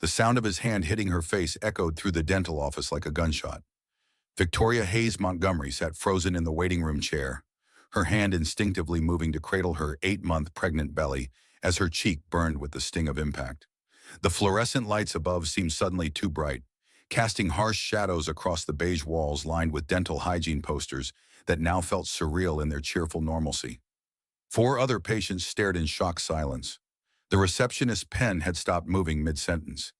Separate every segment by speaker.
Speaker 1: The sound of his hand hitting her face echoed through the dental office like a gunshot. Victoria Hayes Montgomery sat frozen in the waiting room chair, her hand instinctively moving to cradle her 8-month pregnant belly as her cheek burned with the sting of impact. The fluorescent lights above seemed suddenly too bright, casting harsh shadows across the beige walls lined with dental hygiene posters that now felt surreal in their cheerful normalcy. 4 other patients stared in shocked silence. The receptionist's pen had stopped moving mid-sentence.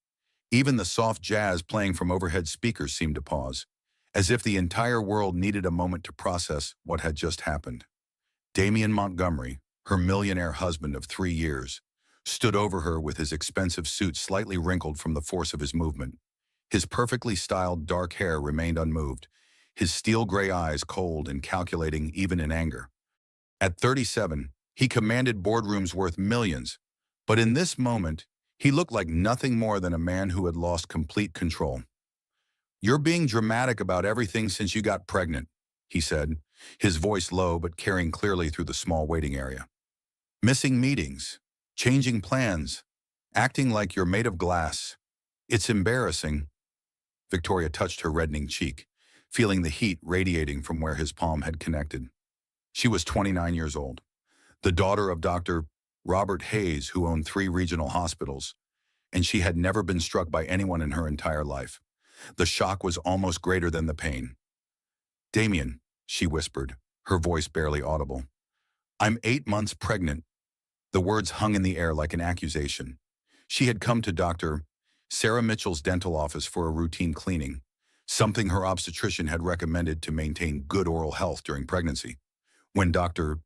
Speaker 1: Even the soft jazz playing from overhead speakers seemed to pause, as if the entire world needed a moment to process what had just happened. Damian Montgomery, her millionaire husband of 3 years, stood over her with his expensive suit slightly wrinkled from the force of his movement. His perfectly styled dark hair remained unmoved, his steel gray eyes cold and calculating even in anger. At 37, he commanded boardrooms worth millions, but in this moment, he looked like nothing more than a man who had lost complete control. "You're being dramatic about everything since you got pregnant," he said, his voice low but carrying clearly through the small waiting area. "Missing meetings, changing plans, acting like you're made of glass. It's embarrassing." Victoria touched her reddening cheek, feeling the heat radiating from where his palm had connected. She was 29 years old, the daughter of Dr. Robert Hayes, who owned 3 regional hospitals, and she had never been struck by anyone in her entire life. The shock was almost greater than the pain. "Damian," she whispered, her voice barely audible. "I'm 8 months pregnant." The words hung in the air like an accusation. She had come to Dr. Sarah Mitchell's dental office for a routine cleaning, something her obstetrician had recommended to maintain good oral health during pregnancy. When Dr.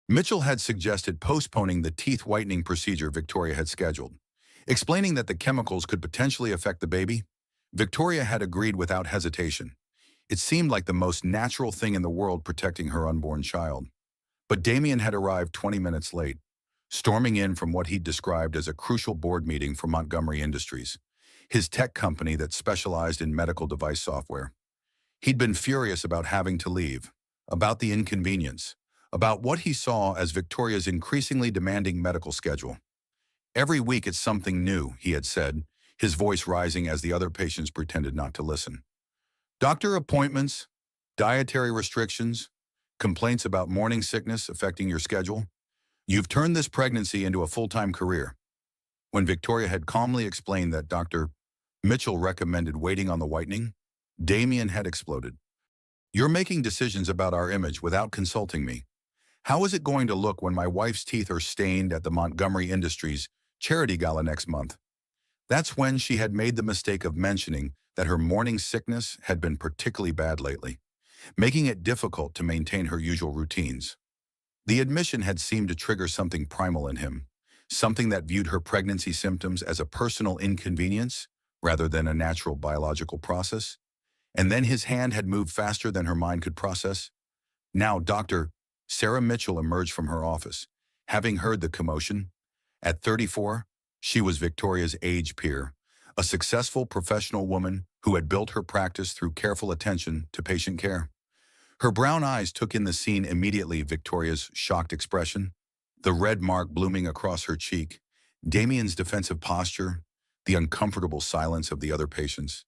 Speaker 1: Mitchell had suggested postponing the teeth whitening procedure Victoria had scheduled, explaining that the chemicals could potentially affect the baby, Victoria had agreed without hesitation. It seemed like the most natural thing in the world protecting her unborn child. But Damian had arrived 20 minutes late, storming in from what he'd described as a crucial board meeting for Montgomery Industries, his tech company that specialized in medical device software. He'd been furious about having to leave, about the inconvenience, about what he saw as Victoria's increasingly demanding medical schedule. "Every week it's something new," he had said, his voice rising as the other patients pretended not to listen. "Doctor appointments, dietary restrictions, complaints about morning sickness affecting your schedule. You've turned this pregnancy into a full-time career." When Victoria had calmly explained that Dr. Mitchell recommended waiting on the whitening, Damian had exploded. "You're making decisions about our image without consulting me. How is it going to look when my wife's teeth are stained at the Montgomery Industries charity gala next month?" That's when she had made the mistake of mentioning that her morning sickness had been particularly bad lately, making it difficult to maintain her usual routines. The admission had seemed to trigger something primal in him, something that viewed her pregnancy symptoms as a personal inconvenience rather than a natural biological process. And then his hand had moved faster than her mind could process. Now Dr. Sarah Mitchell emerged from her office, having heard the commotion. At 34, she was Victoria's age peer, a successful professional woman who had built her practice through careful attention to patient care. Her brown eyes took in the scene immediately, Victoria's shocked expression, the red mark blooming across her cheek, Damian's defensive posture, the uncomfortable silence of the other patients.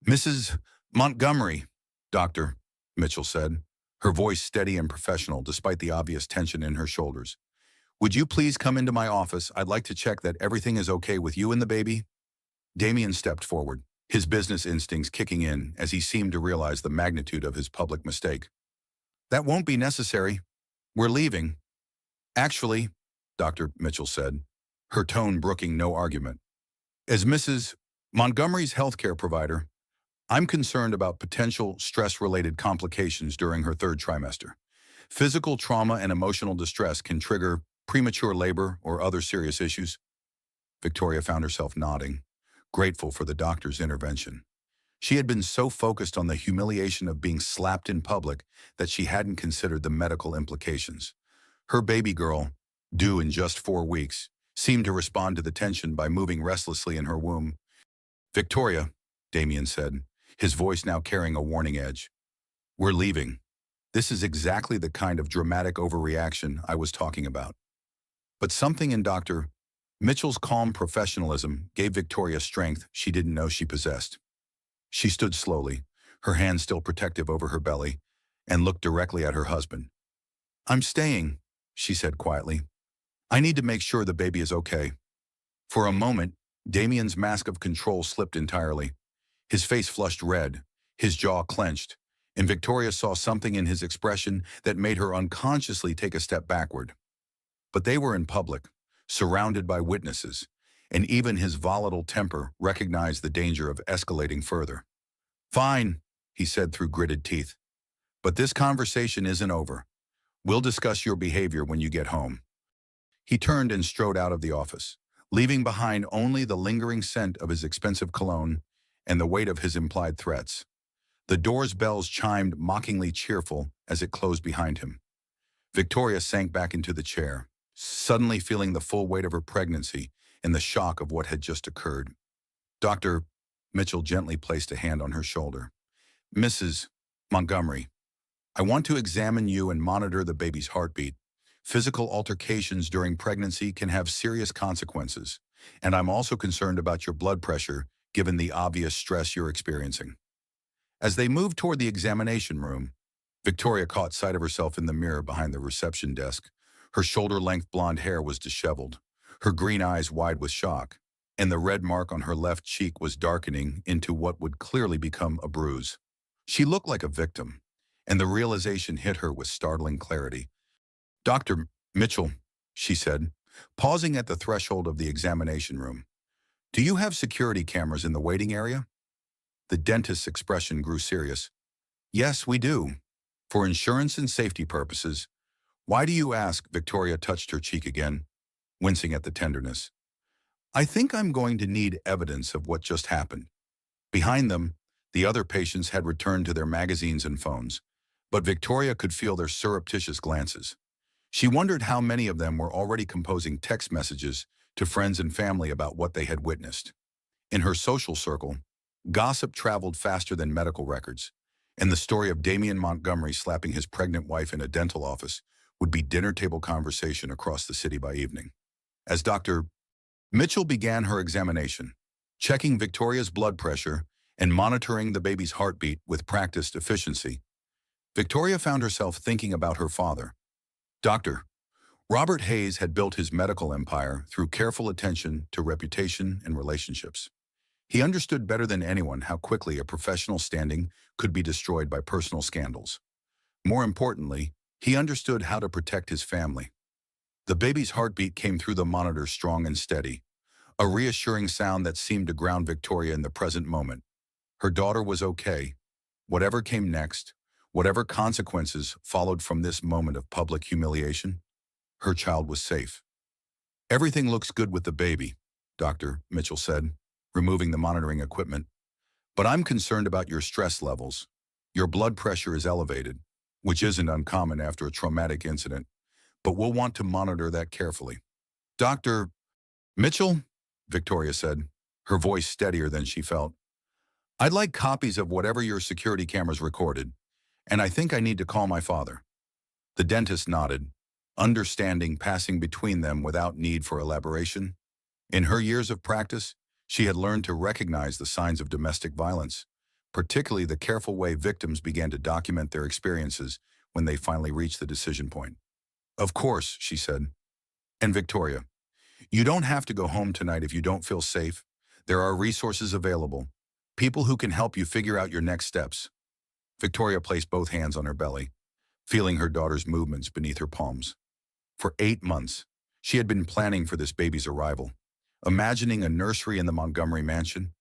Speaker 1: "Mrs. Montgomery," Dr. Mitchell said, her voice steady and professional despite the obvious tension in her shoulders. "Would you please come into my office? I'd like to check that everything is okay with you and the baby." Damian stepped forward, his business instincts kicking in as he seemed to realize the magnitude of his public mistake. "That won't be necessary. We're leaving." "Actually," Dr. Mitchell said, her tone brooking no argument, "as Mrs. Montgomery's healthcare provider, I'm concerned about potential stress-related complications during her 3rd trimester. Physical trauma and emotional distress can trigger premature labor or other serious issues." Victoria found herself nodding, grateful for the doctor's intervention. She had been so focused on the humiliation of being slapped in public that she hadn't considered the medical implications. Her baby girl, due in just 4 weeks, seemed to respond to the tension by moving restlessly in her womb. "Victoria," Damian said, his voice now carrying a warning edge, "we're leaving. This is exactly the kind of dramatic overreaction I was talking about." But something in Dr. Mitchell's calm professionalism gave Victoria strength she didn't know she possessed. She stood slowly, her hand still protective over her belly, and looked directly at her husband. "I'm staying," she said quietly. "I need to make sure the baby is okay." For a moment, Damien's mask of control slipped entirely. His face flushed red, his jaw clenched, and Victoria saw something in his expression that made her unconsciously take a step backward. But they were in public, surrounded by witnesses, and even his volatile temper recognized the danger of escalating further. "Fine," he said through gritted teeth. "But this conversation isn't over. We'll discuss your behavior when you get home." He turned and strode out of the office, leaving behind only the lingering scent of his expensive cologne and the weight of his implied threats. The door's bells chimed mockingly cheerful as it closed behind him. Victoria sank back into the chair, suddenly feeling the full weight of her pregnancy and the shock of what had just occurred. Dr. Mitchell gently placed a hand on her shoulder. "Mrs. Montgomery, I want to examine you and monitor the baby's heartbeat. Physical altercations during pregnancy can have serious consequences, and I'm also concerned about your blood pressure given the obvious stress you're experiencing." As they moved toward the examination room, Victoria caught sight of herself in the mirror behind the reception desk. Her shoulder-length blonde hair was disheveled, her green eyes wide with shock, and the red mark on her left cheek was darkening into what would clearly become a bruise. She looked like a victim, and the realization hit her with startling clarity. "Dr. Mitchell," she said, pausing at the threshold of the examination room, "do you have security cameras in the waiting area?" The dentist's expression grew serious. "Yes, we do. For insurance and safety purposes." "Why do you ask?" Victoria touched her cheek again, wincing at the tenderness. "I think I'm going to need evidence of what just happened." Behind them, the other patients had returned to their magazines and phones, but Victoria could feel their surreptitious glances. She wondered how many of them were already composing text messages to friends and family about what they had witnessed. In her social circle, gossip traveled faster than medical records, and the story of Damien Montgomery slapping his pregnant wife in a dental office would be dinner table conversation across the city by evening. As Dr. Mitchell began her examination, checking Victoria's blood pressure and monitoring the baby's heartbeat with practiced efficiency, Victoria found herself thinking about her father. Dr. Robert Hayes had built his medical empire through careful attention to reputation and relationships. He understood better than anyone how quickly a professional standing could be destroyed by personal scandals. More importantly, he understood how to protect his family. The baby's heartbeat came through the monitor strong and steady, a reassuring sound that seemed to ground Victoria in the present moment. Her daughter was okay. Whatever came next, whatever consequences followed from this moment of public humiliation, her child was safe. "Everything looks good with the baby," Dr. Mitchell said, removing the monitoring equipment. "But I'm concerned about your stress levels. Your blood pressure is elevated, which isn't uncommon after a traumatic incident, but we'll want to monitor that carefully." "Dr. Mitchell," Victoria said, her voice steadier than she felt, "I'd like copies of whatever your security cameras recorded, and I think I need to call my father." The dentist nodded, understanding passing between them without need for elaboration. In her years of practice, she had learned to recognize the signs of domestic violence, particularly the careful way victims began to document their experiences when they finally reached the decision point. "Of course," she said. "And Victoria, you don't have to go home tonight if you don't feel safe. There are resources available, people who can help you figure out your next steps." Victoria placed both hands on her belly, feeling her daughter's movements beneath her palms. For 8 months, she had been planning for this baby's arrival, imagining a nursery in the Montgomery mansion,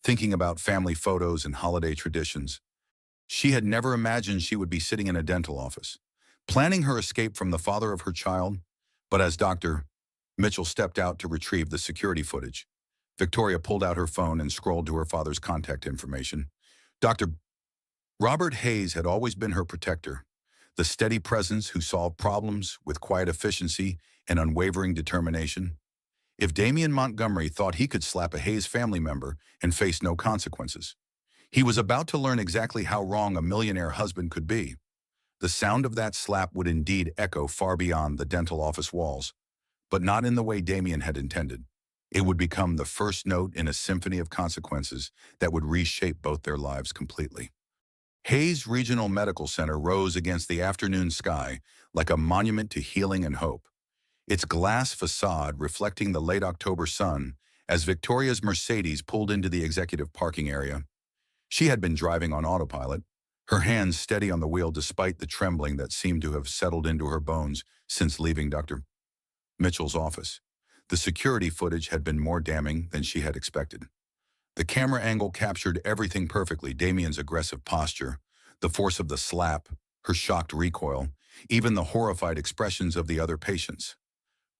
Speaker 1: thinking about family photos and holiday traditions. She had never imagined she would be sitting in a dental office, planning her escape from the father of her child. But as Dr. Mitchell stepped out to retrieve the security footage, Victoria pulled out her phone and scrolled to her father's contact information. Dr. Robert Hayes had always been her protector, the steady presence who solved problems with quiet efficiency and unwavering determination. If Damien Montgomery thought he could slap a Hayes family member and face no consequences, he was about to learn exactly how wrong a millionaire husband could be. The sound of that slap would indeed echo far beyond the dental office walls, but not in the way Damien had intended. It would become the first note in a symphony of consequences that would reshape both their lives completely. Hayes Regional Medical Center rose against the afternoon sky like a monument to healing and hope, its glass facade reflecting the late October sun as Victoria's Mercedes pulled into the executive parking area. She had been driving on autopilot, her hands steady on the wheel despite the trembling that seemed to have settled into her bones since leaving Dr. Mitchell's office. The security footage had been more damning than she had expected. The camera angle captured everything perfectly: Damien's aggressive posture, the force of the slap, her shocked recoil, even the horrified expressions of the other patients.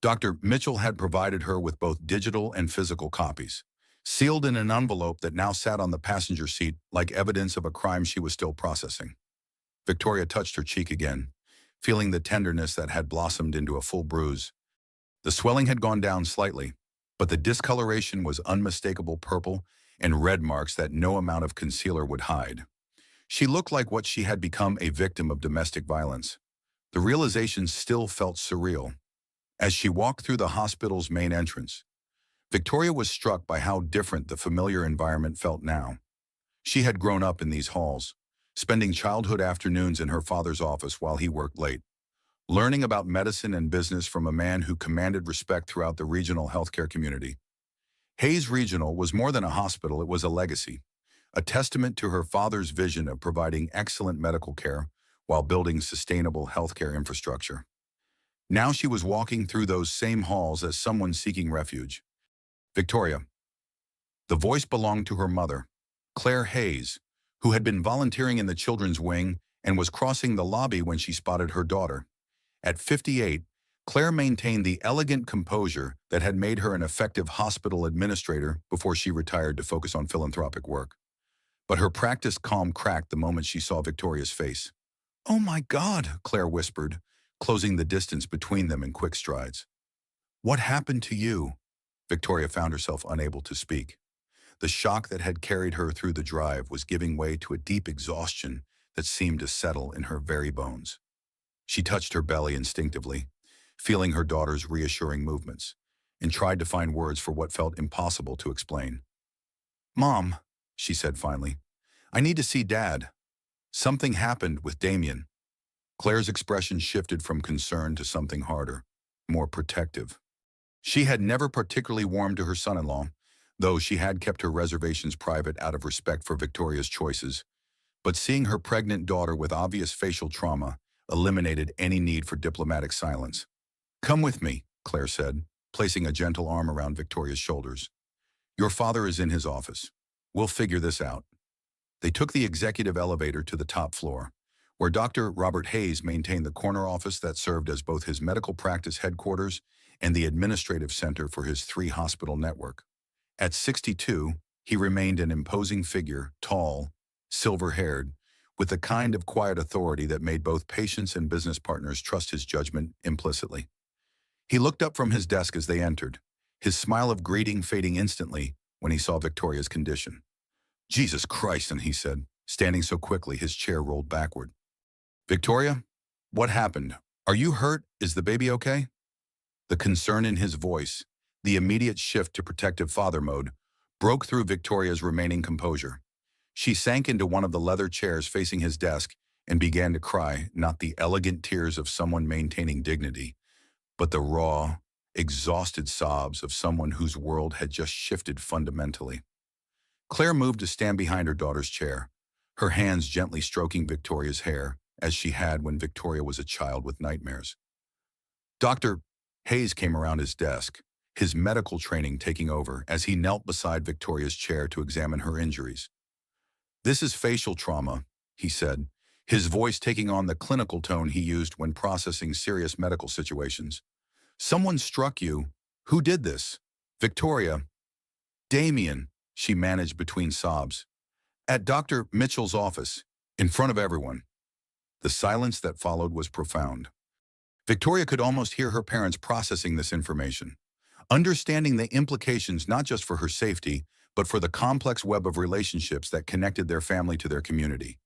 Speaker 1: Dr. Mitchell had provided her with both digital and physical copies, sealed in an envelope that now sat on the passenger seat like evidence of a crime she was still processing. Victoria touched her cheek again, feeling the tenderness that had blossomed into a full bruise. The swelling had gone down slightly, but the discoloration was unmistakable purple and red marks that no amount of concealer would hide. She looked like what she had become: a victim of domestic violence. The realization still felt surreal. As she walked through the hospital's main entrance, Victoria was struck by how different the familiar environment felt now. She had grown up in these halls, spending childhood afternoons in her father's office while he worked late, learning about medicine and business from a man who commanded respect throughout the regional healthcare community. Hayes Regional was more than a hospital, it was a legacy, a testament to her father's vision of providing excellent medical care while building sustainable healthcare infrastructure. Now she was walking through those same halls as someone seeking refuge. Victoria. The voice belonged to her mother, Claire Hayes, who had been volunteering in the children's wing and was crossing the lobby when she spotted her daughter. At 58, Claire maintained the elegant composure that had made her an effective hospital administrator before she retired to focus on philanthropic work. But her practiced calm cracked the moment she saw Victoria's face. "Oh my God," Claire whispered, closing the distance between them in quick strides. "What happened to you?" Victoria found herself unable to speak. The shock that had carried her through the drive was giving way to a deep exhaustion that seemed to settle in her very bones. She touched her belly instinctively, feeling her daughter's reassuring movements, and tried to find words for what felt impossible to explain. "Mom," she said finally, "I need to see Dad. Something happened with Damien." Claire's expression shifted from concern to something harder, more protective. She had never particularly warmed to her son-in-law, though she had kept her reservations private out of respect for Victoria's choices. But seeing her pregnant daughter with obvious facial trauma eliminated any need for diplomatic silence. "Come with me," Claire said, placing a gentle arm around Victoria's shoulders. "Your father is in his office. We'll figure this out." They took the executive elevator to the top floor, where Dr. Robert Hayes maintained the corner office that served as both his medical practice headquarters and the administrative center for his 3-hospital network. At 62, he remained an imposing figure, tall, silver-haired, with the kind of quiet authority that made both patients and business partners trust his judgment implicitly. He looked up from his desk as they entered, his smile of greeting fading instantly when he saw Victoria's condition. "Jesus Christ," he said, standing so quickly his chair rolled backward. "Victoria, what happened? Are you hurt? Is the baby okay?" The concern in his voice, the immediate shift to protective father mode, broke through Victoria's remaining composure. She sank into one of the leather chairs facing his desk and began to cry, not the elegant tears of someone maintaining dignity, but the raw, exhausted sobs of someone whose world had just shifted fundamentally. Claire moved to stand behind her daughter's chair, her hands gently stroking Victoria's hair, as she had when Victoria was a child with nightmares. Dr. Hayes came around his desk, his medical training taking over as he knelt beside Victoria's chair to examine her injuries. "This is facial trauma," he said, his voice taking on the clinical tone he used when processing serious medical situations. "Someone struck you. Who did this?" "Victoria." "Damien," she managed between sobs. "At Dr. Mitchell's office, in front of everyone." The silence that followed was profound. Victoria could almost hear her parents processing this information, understanding the implications not just for her safety, but for the complex web of relationships that connected their family to their community.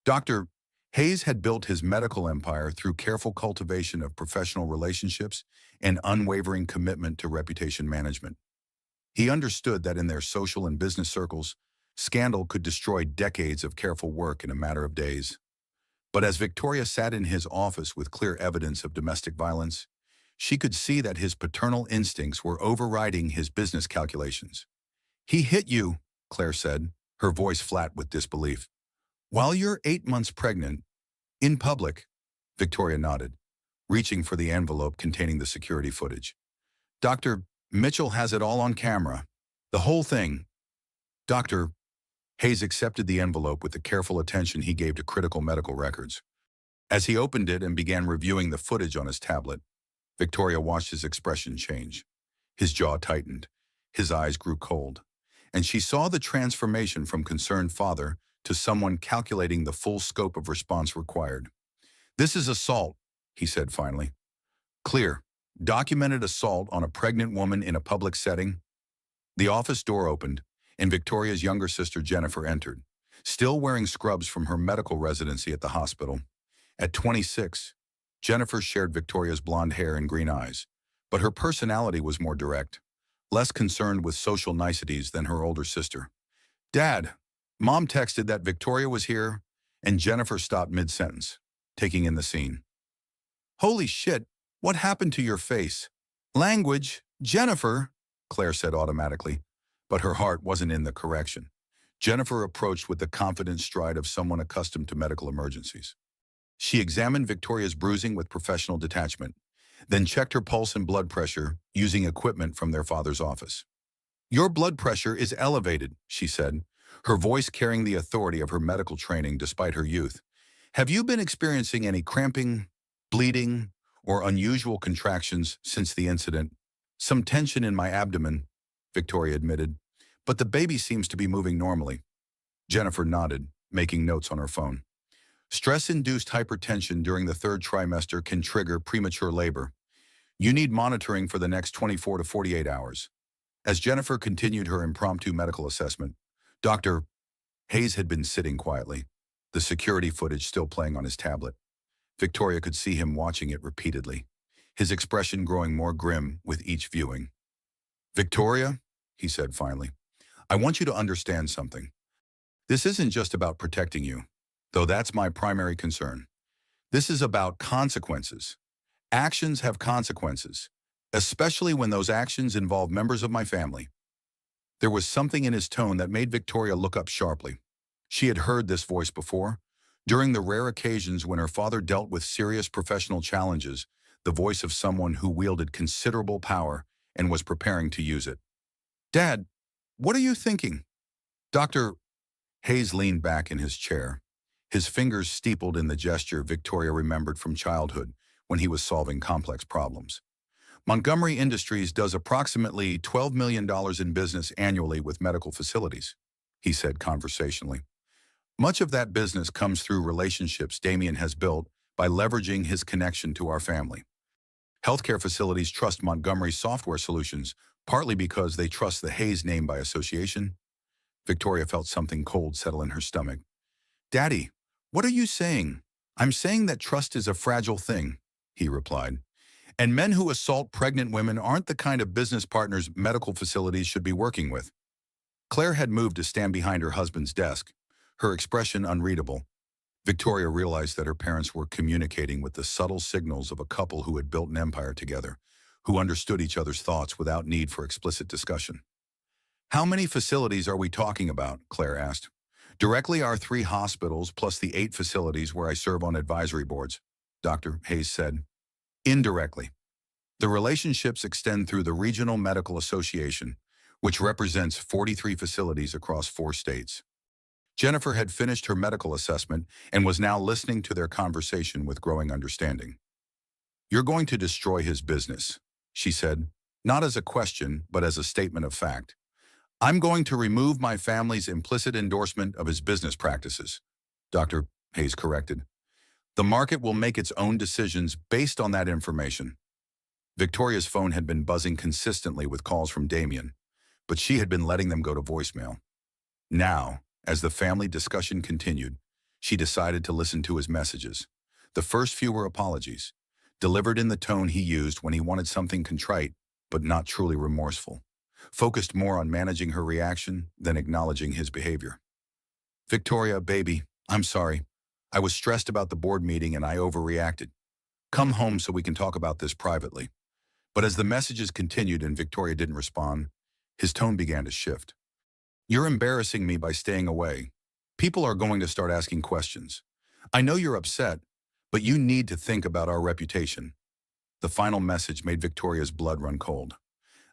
Speaker 1: Dr. Hayes had built his medical empire through careful cultivation of professional relationships and unwavering commitment to reputation management. He understood that in their social and business circles, scandal could destroy decades of careful work in a matter of days. But as Victoria sat in his office with clear evidence of domestic violence, she could see that his paternal instincts were overriding his business calculations. "He hit you," Claire said, her voice flat with disbelief. "While you're 8 months pregnant, in public," Victoria nodded, reaching for the envelope containing the security footage. "Dr. Mitchell has it all on camera. The whole thing." Dr. Hayes accepted the envelope with the careful attention he gave to critical medical records. As he opened it and began reviewing the footage on his tablet, Victoria watched his expression change. His jaw tightened, his eyes grew cold, and she saw the transformation from concerned father to someone calculating the full scope of response required. "This is assault," he said finally. "Clear, documented assault on a pregnant woman in a public setting." The office door opened, and Victoria's younger sister Jennifer entered, still wearing scrubs from her medical residency at the hospital. At 26, Jennifer shared Victoria's blonde hair and green eyes, but her personality was more direct, less concerned with social niceties than her older sister. "Dad, Mom texted that Victoria was here," and Jennifer stopped mid-sentence, taking in the scene. "Holy shit, what happened to your face?" "Language, Jennifer," Claire said automatically, but her heart wasn't in the correction. Jennifer approached with the confident stride of someone accustomed to medical emergencies. She examined Victoria's bruising with professional detachment, then checked her pulse and blood pressure using equipment from their father's office. "Your blood pressure is elevated," she said, her voice carrying the authority of her medical training despite her youth. "Have you been experiencing any cramping, bleeding, or unusual contractions since the incident?" "Some tension in my abdomen," Victoria admitted, "but the baby seems to be moving normally." Jennifer nodded, making notes on her phone. "Stress-induced hypertension during the third trimester can trigger premature labor. You need monitoring for the next 24 to 48 hours. As Jennifer continued her impromptu medical assessment, Dr. Hayes had been sitting quietly, the security footage still playing on his tablet. Victoria could see him watching it repeatedly, his expression growing more grim with each viewing. "Victoria," he said finally, "I want you to understand something. This isn't just about protecting you, though that's my primary concern. This is about consequences. Actions have consequences, especially when those actions involve members of my family." There was something in his tone that made Victoria look up sharply. She had heard this voice before. During the rare occasions when her father dealt with serious professional challenges, the voice of someone who wielded considerable power and was preparing to use it. "Dad, what are you thinking?" Dr. Hayes leaned back in his chair, his fingers steepled in the gesture Victoria remembered from childhood when he was solving complex problems. "Montgomery Industries does approximately $12 million in business annually with medical facilities," he said conversationally. "Much of that business comes through relationships Damien has built by leveraging his connection to our family. Healthcare facilities trust Montgomery's software solutions, partly because they trust the Hayes name by association." Victoria felt something cold settle in her stomach. "Daddy, what are you saying?" "I'm saying that trust is a fragile thing," he replied. "And men who assault pregnant women aren't the kind of business partners medical facilities should be working with." Claire had moved to stand behind her husband's desk, her expression unreadable. Victoria realized that her parents were communicating with the subtle signals of a couple who had built an empire together, who understood each other's thoughts without need for explicit discussion. "How many facilities are we talking about?" Claire asked. "Directly our 3 hospitals plus the 8 facilities where I serve on advisory boards," Dr. Hayes said. "Indirectly. The relationships extend through the Regional Medical Association, which represents 43 facilities across 4 states." Jennifer had finished her medical assessment and was now listening to their conversation with growing understanding. "You're going to destroy his business," she said, not as a question, but as a statement of fact. "I'm going to remove my family's implicit endorsement of his business practices," Dr. Hayes corrected. "The market will make its own decisions based on that information." Victoria's phone had been buzzing consistently with calls from Damien, but she had been letting them go to voicemail. Now, as the family discussion continued, she decided to listen to his messages. The first few were apologies, delivered in the tone he used when he wanted something contrite, but not truly remorseful. focused more on managing her reaction than acknowledging his behavior. Victoria, baby, I'm sorry. I was stressed about the board meeting and I overreacted. Come home so we can talk about this privately. But as the messages continued and Victoria didn't respond, his tone began to shift. You're embarrassing me by staying away. People are going to start asking questions. I know you're upset, but you need to think about our reputation. The final message made Victoria's blood run cold.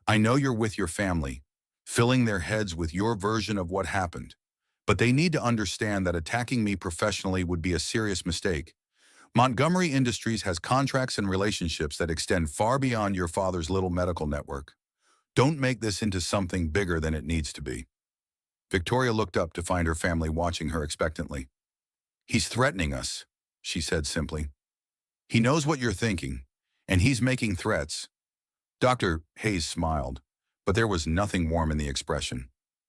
Speaker 1: I know you're with your family, filling their heads with your version of what happened, but they need to understand that attacking me professionally would be a serious mistake. Montgomery Industries has contracts and relationships that extend far beyond your father's little medical network. Don't make this into something bigger than it needs to be. Victoria looked up to find her family watching her expectantly. He's threatening us, she said simply. He knows what you're thinking, and he's making threats. Dr. Hayes smiled, but there was nothing warm in the expression.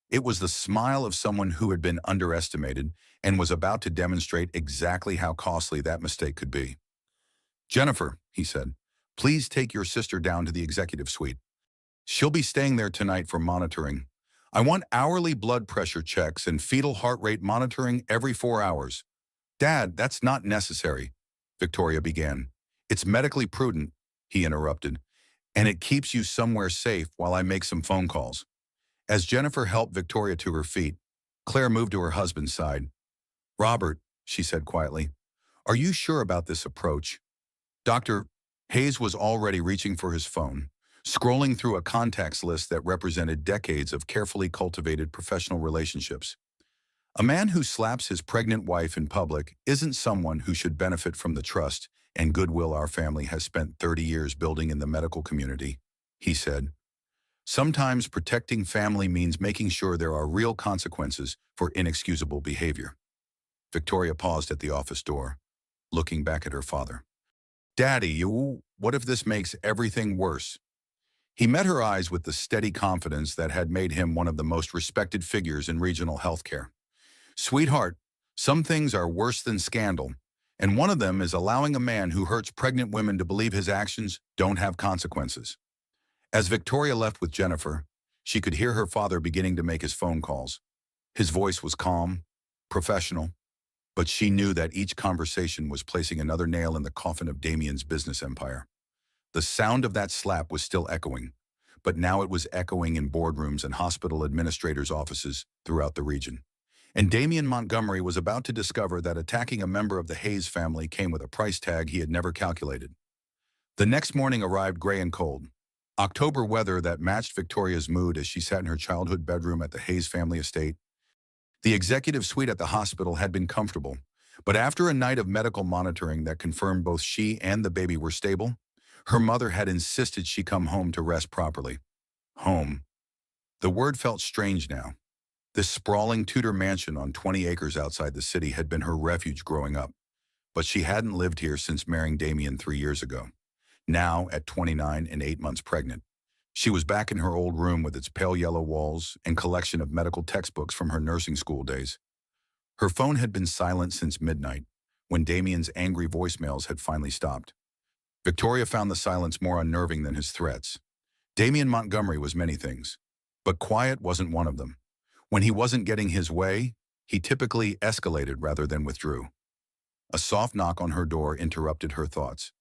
Speaker 1: It was the smile of someone who had been underestimated and was about to demonstrate exactly how costly that mistake could be. Jennifer, he said, please take your sister down to the executive suite. She'll be staying there tonight for monitoring. I want hourly blood pressure checks and fetal heart rate monitoring every 4 hours. Dad, that's not necessary, Victoria began. It's medically prudent, he interrupted, and it keeps you somewhere safe while I make some phone calls. As Jennifer helped Victoria to her feet, Claire moved to her husband's side. Robert, she said quietly, are you sure about this approach? Dr. Hayes was already reaching for his phone, scrolling through a contacts list that represented decades of carefully cultivated professional relationships. A man who slaps his pregnant wife in public isn't someone who should benefit from the trust and goodwill our family has spent 30 years building in the medical community, he said. Sometimes protecting family means making sure there are real consequences for inexcusable behavior. Victoria paused at the office door, looking back at her father. Daddy, what if this makes everything worse? He met her eyes with the steady confidence that had made him one of the most respected figures in regional healthcare. Sweetheart, some things are worse than scandal, and one of them is allowing a man who hurts pregnant women to believe his actions don't have consequences. As Victoria left with Jennifer, she could hear her father beginning to make his phone calls. His voice was calm, professional, but she knew that each conversation was placing another nail in the coffin of Damien's business empire. The sound of that slap was still echoing, but now it was echoing in boardrooms and hospital administrators' offices throughout the region. And Damien Montgomery was about to discover that attacking a member of the Hayes family came with a price tag he had never calculated. The next morning arrived gray and cold. October weather that matched Victoria's mood as she sat in her childhood bedroom at the Hayes family estate. The executive suite at the hospital had been comfortable, but after a night of medical monitoring that confirmed both she and the baby were stable, her mother had insisted she come home to rest properly. Home. The word felt strange now. This sprawling Tudor mansion on 20 acres outside the city had been her refuge growing up, but she hadn't lived here since marrying Damien 3 years ago. Now, at 29 and 8 months pregnant, she was back in her old room with its pale yellow walls and collection of medical textbooks from her nursing school days. Her phone had been silent since midnight, when Damien's angry voicemails had finally stopped. Victoria found the silence more unnerving than his threats. Damien Montgomery was many things, but quiet wasn't one of them. When he wasn't getting his way, he typically escalated rather than withdrew. A soft knock on her door interrupted her thoughts.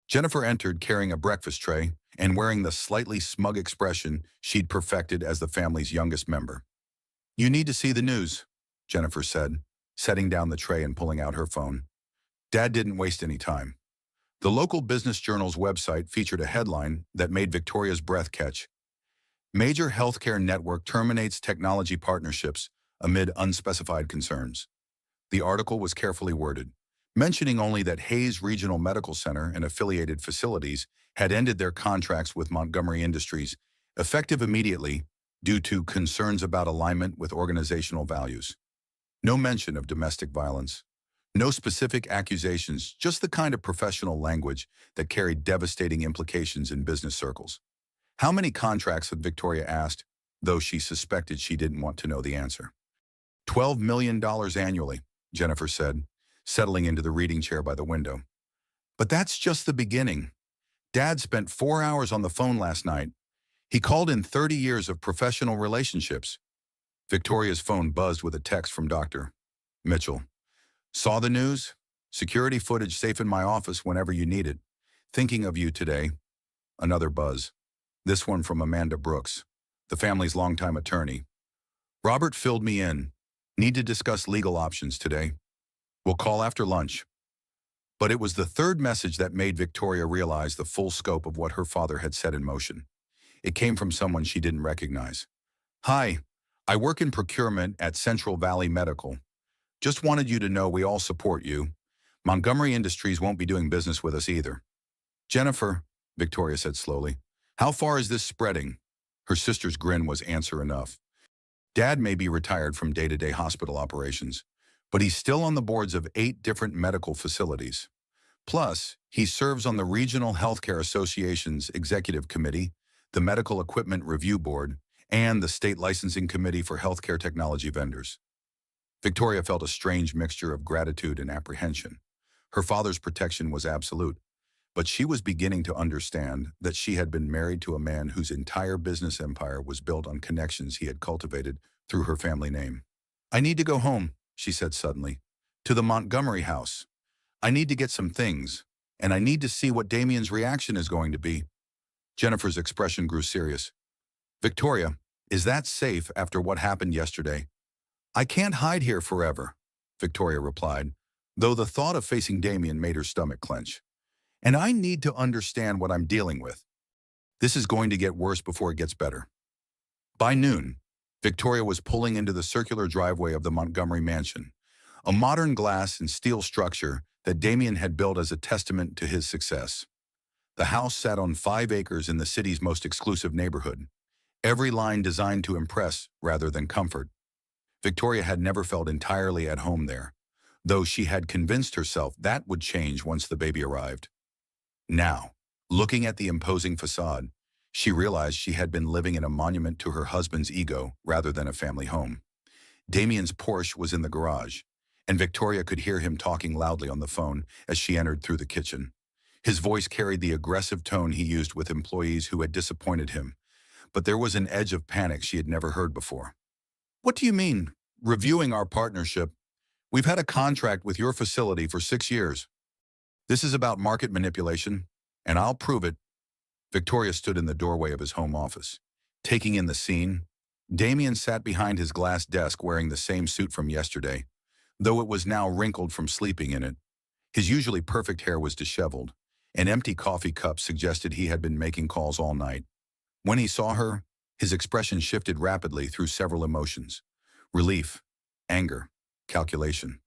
Speaker 1: Jennifer entered carrying a breakfast tray and wearing the slightly smug expression she'd perfected as the family's youngest member. You need to see the news, Jennifer said, setting down the tray and pulling out her phone. Dad didn't waste any time. The local business journal's website featured a headline that made Victoria's breath catch. Major healthcare network terminates technology partnerships amid unspecified concerns. The article was carefully worded, mentioning only that Hayes Regional Medical Center and affiliated facilities had ended their contracts with Montgomery Industries, effective immediately due to concerns about alignment with organizational values. No mention of domestic violence. No specific accusations, just the kind of professional language that carried devastating implications in business circles. How many contracts had Victoria asked, though she suspected she didn't want to know the answer? $12 million annually, Jennifer said, settling into the reading chair by the window. But that's just the beginning. Dad spent 4 hours on the phone last night. He called in 30 years of professional relationships. Victoria's phone buzzed with a text from Dr. Mitchell. Saw the news? Security footage safe in my office whenever you need it. Thinking of you today. Another buzz. This one from Amanda Brooks, the family's longtime attorney. Robert filled me in. Need to discuss legal options today. We'll call after lunch. But it was the third message that made Victoria realize the full scope of what her father had set in motion. It came from someone she didn't recognize. Hi, I work in procurement at Central Valley Medical. Just wanted you to know we all support you. Montgomery Industries won't be doing business with us either. Jennifer, Victoria said slowly, how far is this spreading? Her sister's grin was answer enough. Dad may be retired from day-to-day hospital operations, but he's still on the boards of 8 different medical facilities. Plus, he serves on the Regional Healthcare Association's Executive Committee, the Medical Equipment Review Board, and the State Licensing Committee for Healthcare Technology Vendors. Victoria felt a strange mixture of gratitude and apprehension. Her father's protection was absolute, but she was beginning to understand that she had been married to a man whose entire business empire was built on connections he had cultivated through her family name. I need to go home, she said suddenly, to the Montgomery house. I need to get some things, and I need to see what Damien's reaction is going to be. Jennifer's expression grew serious. Victoria, is that safe after what happened yesterday? I can't hide here forever, Victoria replied, though the thought of facing Damien made her stomach clench. And I need to understand what I'm dealing with. This is going to get worse before it gets better. By noon, Victoria was pulling into the circular driveway of the Montgomery mansion, a modern glass and steel structure that Damien had built as a testament to his success. The house sat on 5 acres in the city's most exclusive neighborhood, every line designed to impress rather than comfort. Victoria had never felt entirely at home there, though she had convinced herself that would change once the baby arrived. Now, looking at the imposing facade, she realized she had been living in a monument to her husband's ego rather than a family home. Damien's Porsche was in the garage, and Victoria could hear him talking loudly on the phone as she entered through the kitchen. His voice carried the aggressive tone he used with employees who had disappointed him, but there was an edge of panic she had never heard before. What do you mean, reviewing our partnership? We've had a contract with your facility for 6 years. This is about market manipulation, and I'll prove it. Victoria stood in the doorway of his home office. Taking in the scene, Damien sat behind his glass desk wearing the same suit from yesterday, though it was now wrinkled from sleeping in it. His usually perfect hair was disheveled. An empty coffee cup suggested he had been making calls all night. When he saw her, his expression shifted rapidly through several emotions: relief, anger, calculation.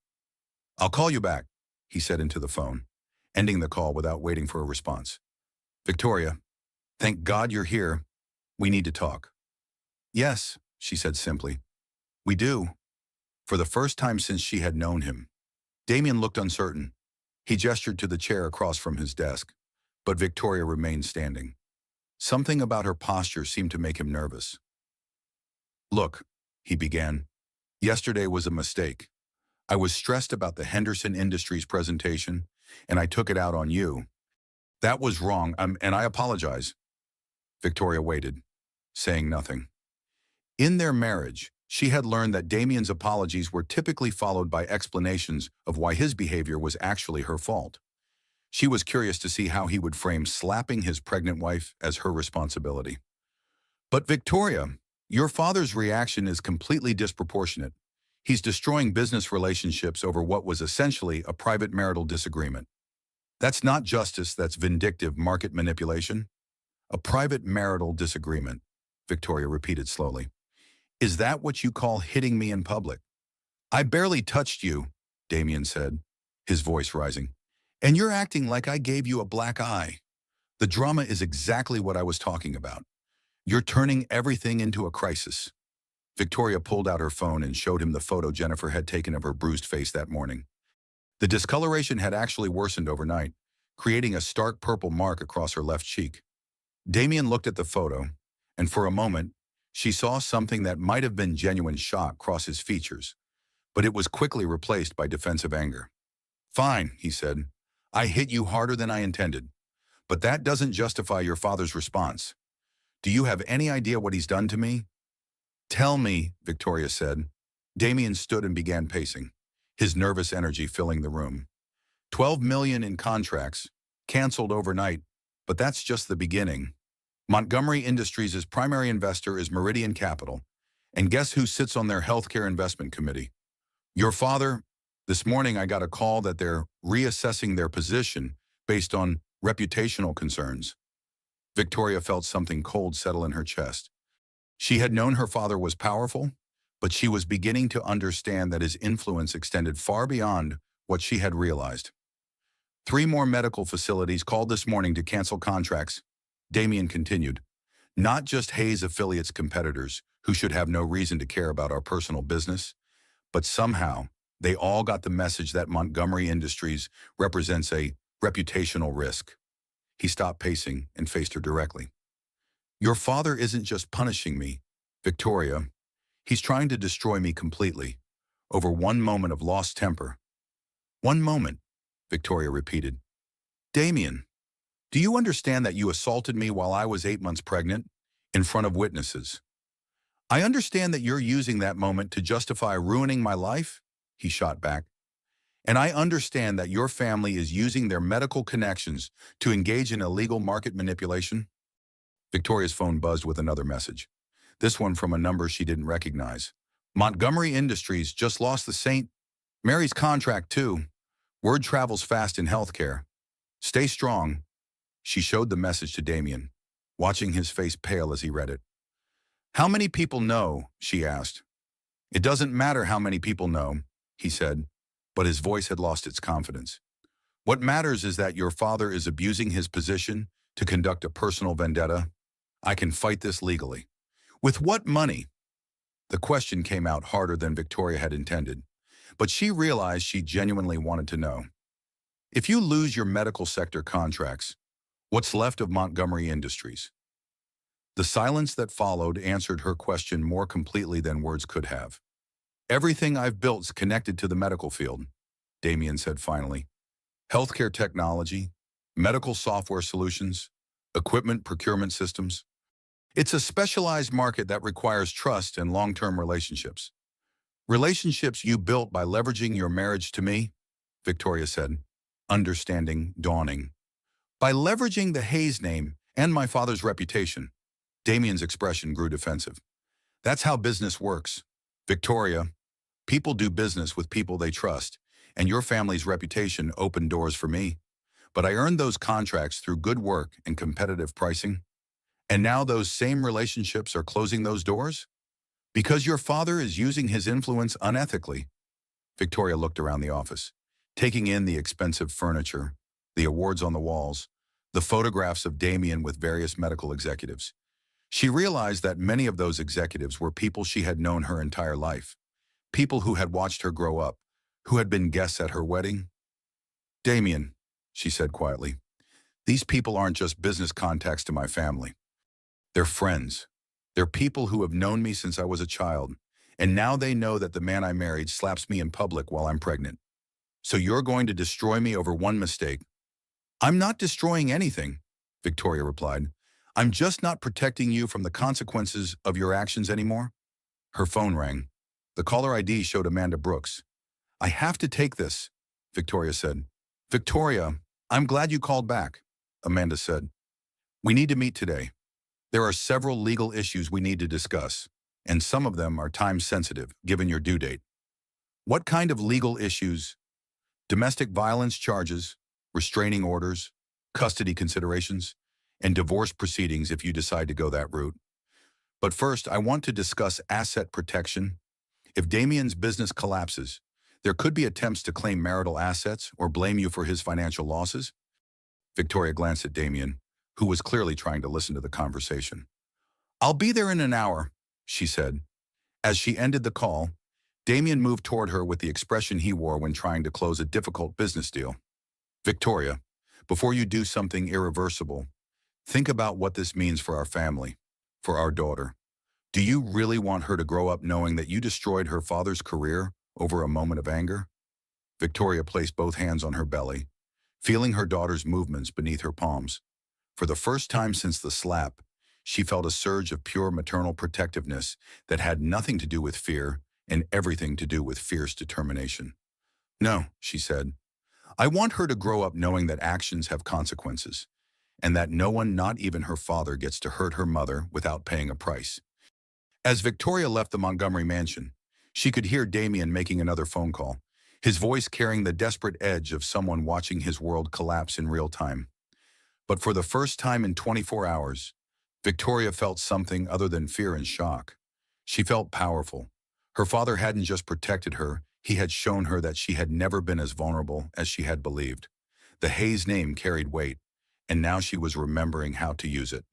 Speaker 1: I'll call you back, he said into the phone, ending the call without waiting for a response. Victoria, thank God you're here. We need to talk. Yes, she said simply. We do. For the first time since she had known him. Damien looked uncertain. He gestured to the chair across from his desk, but Victoria remained standing. Something about her posture seemed to make him nervous. Look, he began. Yesterday was a mistake. I was stressed about the Henderson Industries presentation, and I took it out on you. That was wrong, and I apologize. Victoria waited, saying nothing. In their marriage, she had learned that Damien's apologies were typically followed by explanations of why his behavior was actually her fault. She was curious to see how he would frame slapping his pregnant wife as her responsibility. But Victoria, your father's reaction is completely disproportionate. He's destroying business relationships over what was essentially a private marital disagreement. That's not justice, that's vindictive market manipulation. A private marital disagreement, Victoria repeated slowly. Is that what you call hitting me in public? I barely touched you, Damien said, his voice rising. And you're acting like I gave you a black eye. The drama is exactly what I was talking about. You're turning everything into a crisis. Victoria pulled out her phone and showed him the photo Jennifer had taken of her bruised face that morning. The discoloration had actually worsened overnight, creating a stark purple mark across her left cheek. Damien looked at the photo, and for a moment, she saw something that might have been genuine shock cross his features, but it was quickly replaced by defensive anger. Fine, he said. I hit you harder than I intended, but that doesn't justify your father's response. Do you have any idea what he's done to me? Tell me, Victoria said. Damien stood and began pacing, his nervous energy filling the room. 12 million in contracts, canceled overnight, but that's just the beginning. Montgomery Industries' primary investor is Meridian Capital, and guess who sits on their healthcare investment committee? Your father. This morning I got a call that they're reassessing their position based on reputational concerns. Victoria felt something cold settle in her chest. She had known her father was powerful, but she was beginning to understand that his influence extended far beyond what she had realized. 3 more medical facilities called this morning to cancel contracts, Damien continued. Not just Hayes affiliates competitors, who should have no reason to care about our personal business, but somehow they all got the message that Montgomery Industries represents a reputational risk. He stopped pacing and faced her directly. Your father isn't just punishing me, Victoria. He's trying to destroy me completely, over one moment of lost temper. One moment, Victoria repeated. Damien, do you understand that you assaulted me while I was 8 months pregnant, in front of witnesses? I understand that you're using that moment to justify ruining my life, he shot back. And I understand that your family is using their medical connections to engage in illegal market manipulation. Victoria's phone buzzed with another message, this one from a number she didn't recognize. Montgomery Industries just lost the St. Mary's contract too. Word travels fast in healthcare. Stay strong. She showed the message to Damien, watching his face pale as he read it. How many people know? She asked. It doesn't matter how many people know, he said, but his voice had lost its confidence. What matters is that your father is abusing his position to conduct a personal vendetta. I can fight this legally. With what money? The question came out harder than Victoria had intended, but she realized she genuinely wanted to know. If you lose your medical sector contracts, what's left of Montgomery Industries? The silence that followed answered her question more completely than words could have. Everything I've built's connected to the medical field, Damien said finally. Healthcare technology, medical software solutions, equipment procurement systems. It's a specialized market that requires trust and long-term relationships. Relationships you built by leveraging your marriage to me, Victoria said, understanding dawning. By leveraging the Hayes name and my father's reputation. Damien's expression grew defensive. That's how business works. Victoria, people do business with people they trust, and your family's reputation opened doors for me. But I earned those contracts through good work and competitive pricing. And now those same relationships are closing those doors? Because your father is using his influence unethically. Victoria looked around the office, taking in the expensive furniture, the awards on the walls, the photographs of Damien with various medical executives. She realized that many of those executives were people she had known her entire life, people who had watched her grow up, who had been guests at her wedding. Damien, she said quietly, these people aren't just business contacts to my family. They're friends. They're people who have known me since I was a child, and now they know that the man I married slaps me in public while I'm pregnant. So you're going to destroy me over one mistake? I'm not destroying anything, Victoria replied. I'm just not protecting you from the consequences of your actions anymore. Her phone rang. The caller ID showed Amanda Brooks. I have to take this, Victoria said. Victoria, I'm glad you called back, Amanda said. We need to meet today. There are several legal issues we need to discuss, and some of them are time-sensitive, given your due date. What kind of legal issues? Domestic violence charges, restraining orders, custody considerations, and divorce proceedings if you decide to go that route. But first, I want to discuss asset protection. If Damien's business collapses, there could be attempts to claim marital assets or blame you for his financial losses. Victoria glanced at Damien, who was clearly trying to listen to the conversation. I'll be there in an hour, she said. As she ended the call, Damien moved toward her with the expression he wore when trying to close a difficult business deal. Victoria, before you do something irreversible, think about what this means for our family, for our daughter. Do you really want her to grow up knowing that you destroyed her father's career over a moment of anger? Victoria placed both hands on her belly, feeling her daughter's movements beneath her palms. For the first time since the slap, she felt a surge of pure maternal protectiveness that had nothing to do with fear and everything to do with fierce determination. "No," she said. "I want her to grow up knowing that actions have consequences, and that no one, not even her father, gets to hurt her mother without paying a price." As Victoria left the Montgomery mansion, she could hear Damien making another phone call, his voice carrying the desperate edge of someone watching his world collapse in real time. But for the first time in 24 hours, Victoria felt something other than fear and shock. She felt powerful. Her father hadn't just protected her, he had shown her that she had never been as vulnerable as she had believed. The Hayes name carried weight, and now she was remembering how to use it.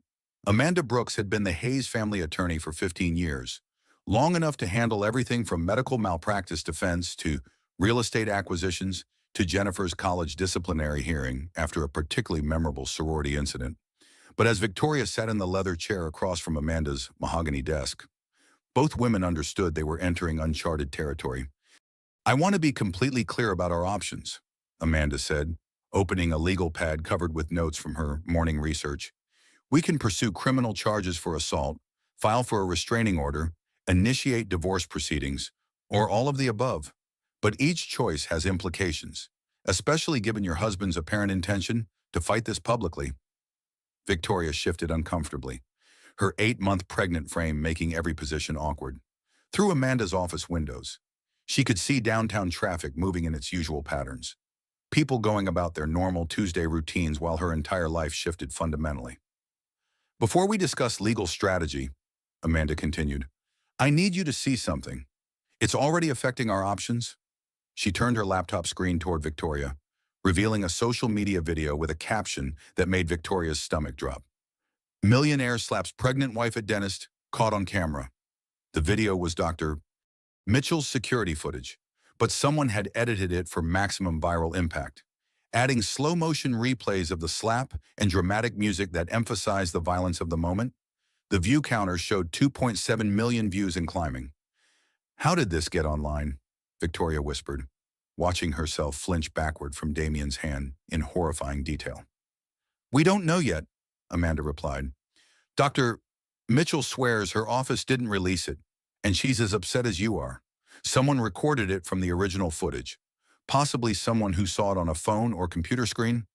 Speaker 1: Amanda Brooks had been the Hayes family attorney for 15 years, long enough to handle everything from medical malpractice defense to real estate acquisitions to Jennifer's college disciplinary hearing after a particularly memorable sorority incident. But as Victoria sat in the leather chair across from Amanda's mahogany desk, both women understood they were entering uncharted territory. "I want to be completely clear about our options," Amanda said, opening a legal pad covered with notes from her morning research. "We can pursue criminal charges for assault, file for a restraining order, initiate divorce proceedings, or all of the above. But each choice has implications, especially given your husband's apparent intention to fight this publicly." Victoria shifted uncomfortably, her 8-month pregnant frame making every position awkward. Through Amanda's office windows, she could see downtown traffic moving in its usual patterns, people going about their normal Tuesday routines while her entire life shifted fundamentally. "Before we discuss legal strategy," Amanda continued, "I need you to see something. It's already affecting our options." She turned her laptop screen toward Victoria, revealing a social media video with a caption that made Victoria's stomach drop. "Millionaire slaps pregnant wife at dentist, caught on camera." The video was Dr. Mitchell's security footage, but someone had edited it for maximum viral impact, adding slow-motion replays of the slap and dramatic music that emphasized the violence of the moment. The view counter showed 2.7 million views and climbing. "How did this get online?" Victoria whispered, watching herself flinch backward from Damien's hand in horrifying detail. "We don't know yet," Amanda replied. "Dr. Mitchell swears her office didn't release it, and she's as upset as you are. Someone recorded it from the original footage, possibly someone who saw it on a phone or computer screen."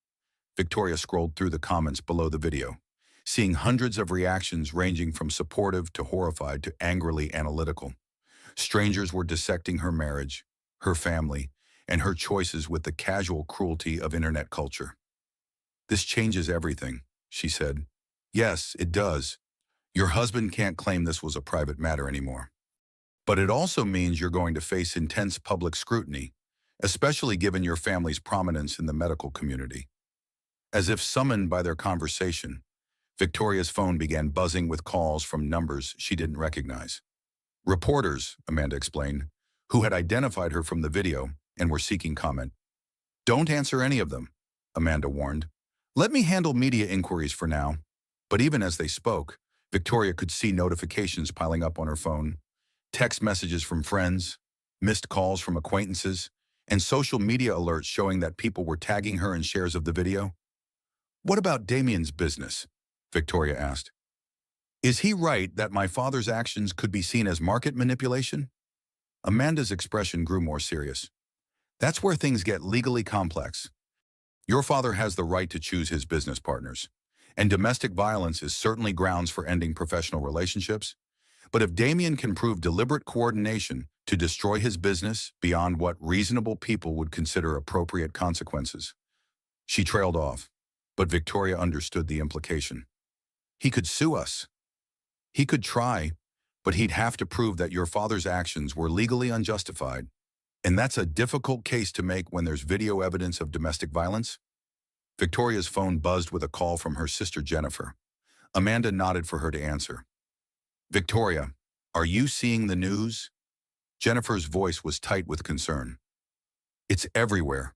Speaker 1: Victoria scrolled through the comments below the video, seeing hundreds of reactions ranging from supportive to horrified to angrily analytical. Strangers were dissecting her marriage, her family, and her choices with the casual cruelty of internet culture. "This changes everything," she said. "Yes, it does. Your husband can't claim this was a private matter anymore. But it also means you're going to face intense public scrutiny, especially given your family's prominence in the medical community." As if summoned by their conversation, Victoria's phone began buzzing with calls from numbers she didn't recognize. "Reporters," Amanda explained, "who had identified her from the video and were seeking comment." "Don't answer any of them," Amanda warned. "Let me handle media inquiries for now." But even as they spoke, Victoria could see notifications piling up on her phone, text messages from friends, missed calls from acquaintances, and social media alerts showing that people were tagging her in shares of the video. "What about Damien's business?" Victoria asked. "Is he right that my father's actions could be seen as market manipulation?" Amanda's expression grew more serious. "That's where things get legally complex. Your father has the right to choose his business partners, and domestic violence is certainly grounds for ending professional relationships. But if Damien can prove deliberate coordination to destroy his business beyond what reasonable people would consider appropriate consequences." She trailed off, but Victoria understood the implication. "He could sue us. He could try, but he'd have to prove that your father's actions were legally unjustified. And that's a difficult case to make when there's video evidence of domestic violence." Victoria's phone buzzed with a call from her sister Jennifer. Amanda nodded for her to answer. "Victoria, are you seeing the news?" Jennifer's voice was tight with concern. "It's everywhere.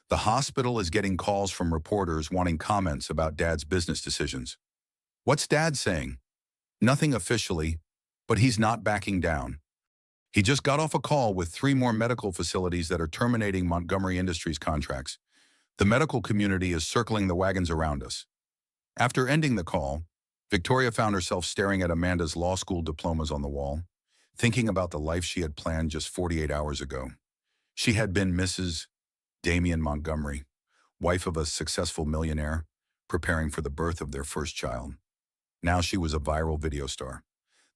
Speaker 1: The hospital is getting calls from reporters wanting comments about Dad's business decisions." "What's Dad saying?" "Nothing officially, but he's not backing down. He just got off a call with 3 more medical facilities that are terminating Montgomery Industries contracts. The medical community is circling the wagons around us." After ending the call, Victoria found herself staring at Amanda's law school diplomas on the wall, thinking about the life she had planned just 48 hours ago. She had been Mrs. Damian Montgomery, wife of a successful millionaire, preparing for the birth of their first child. Now she was a viral video star,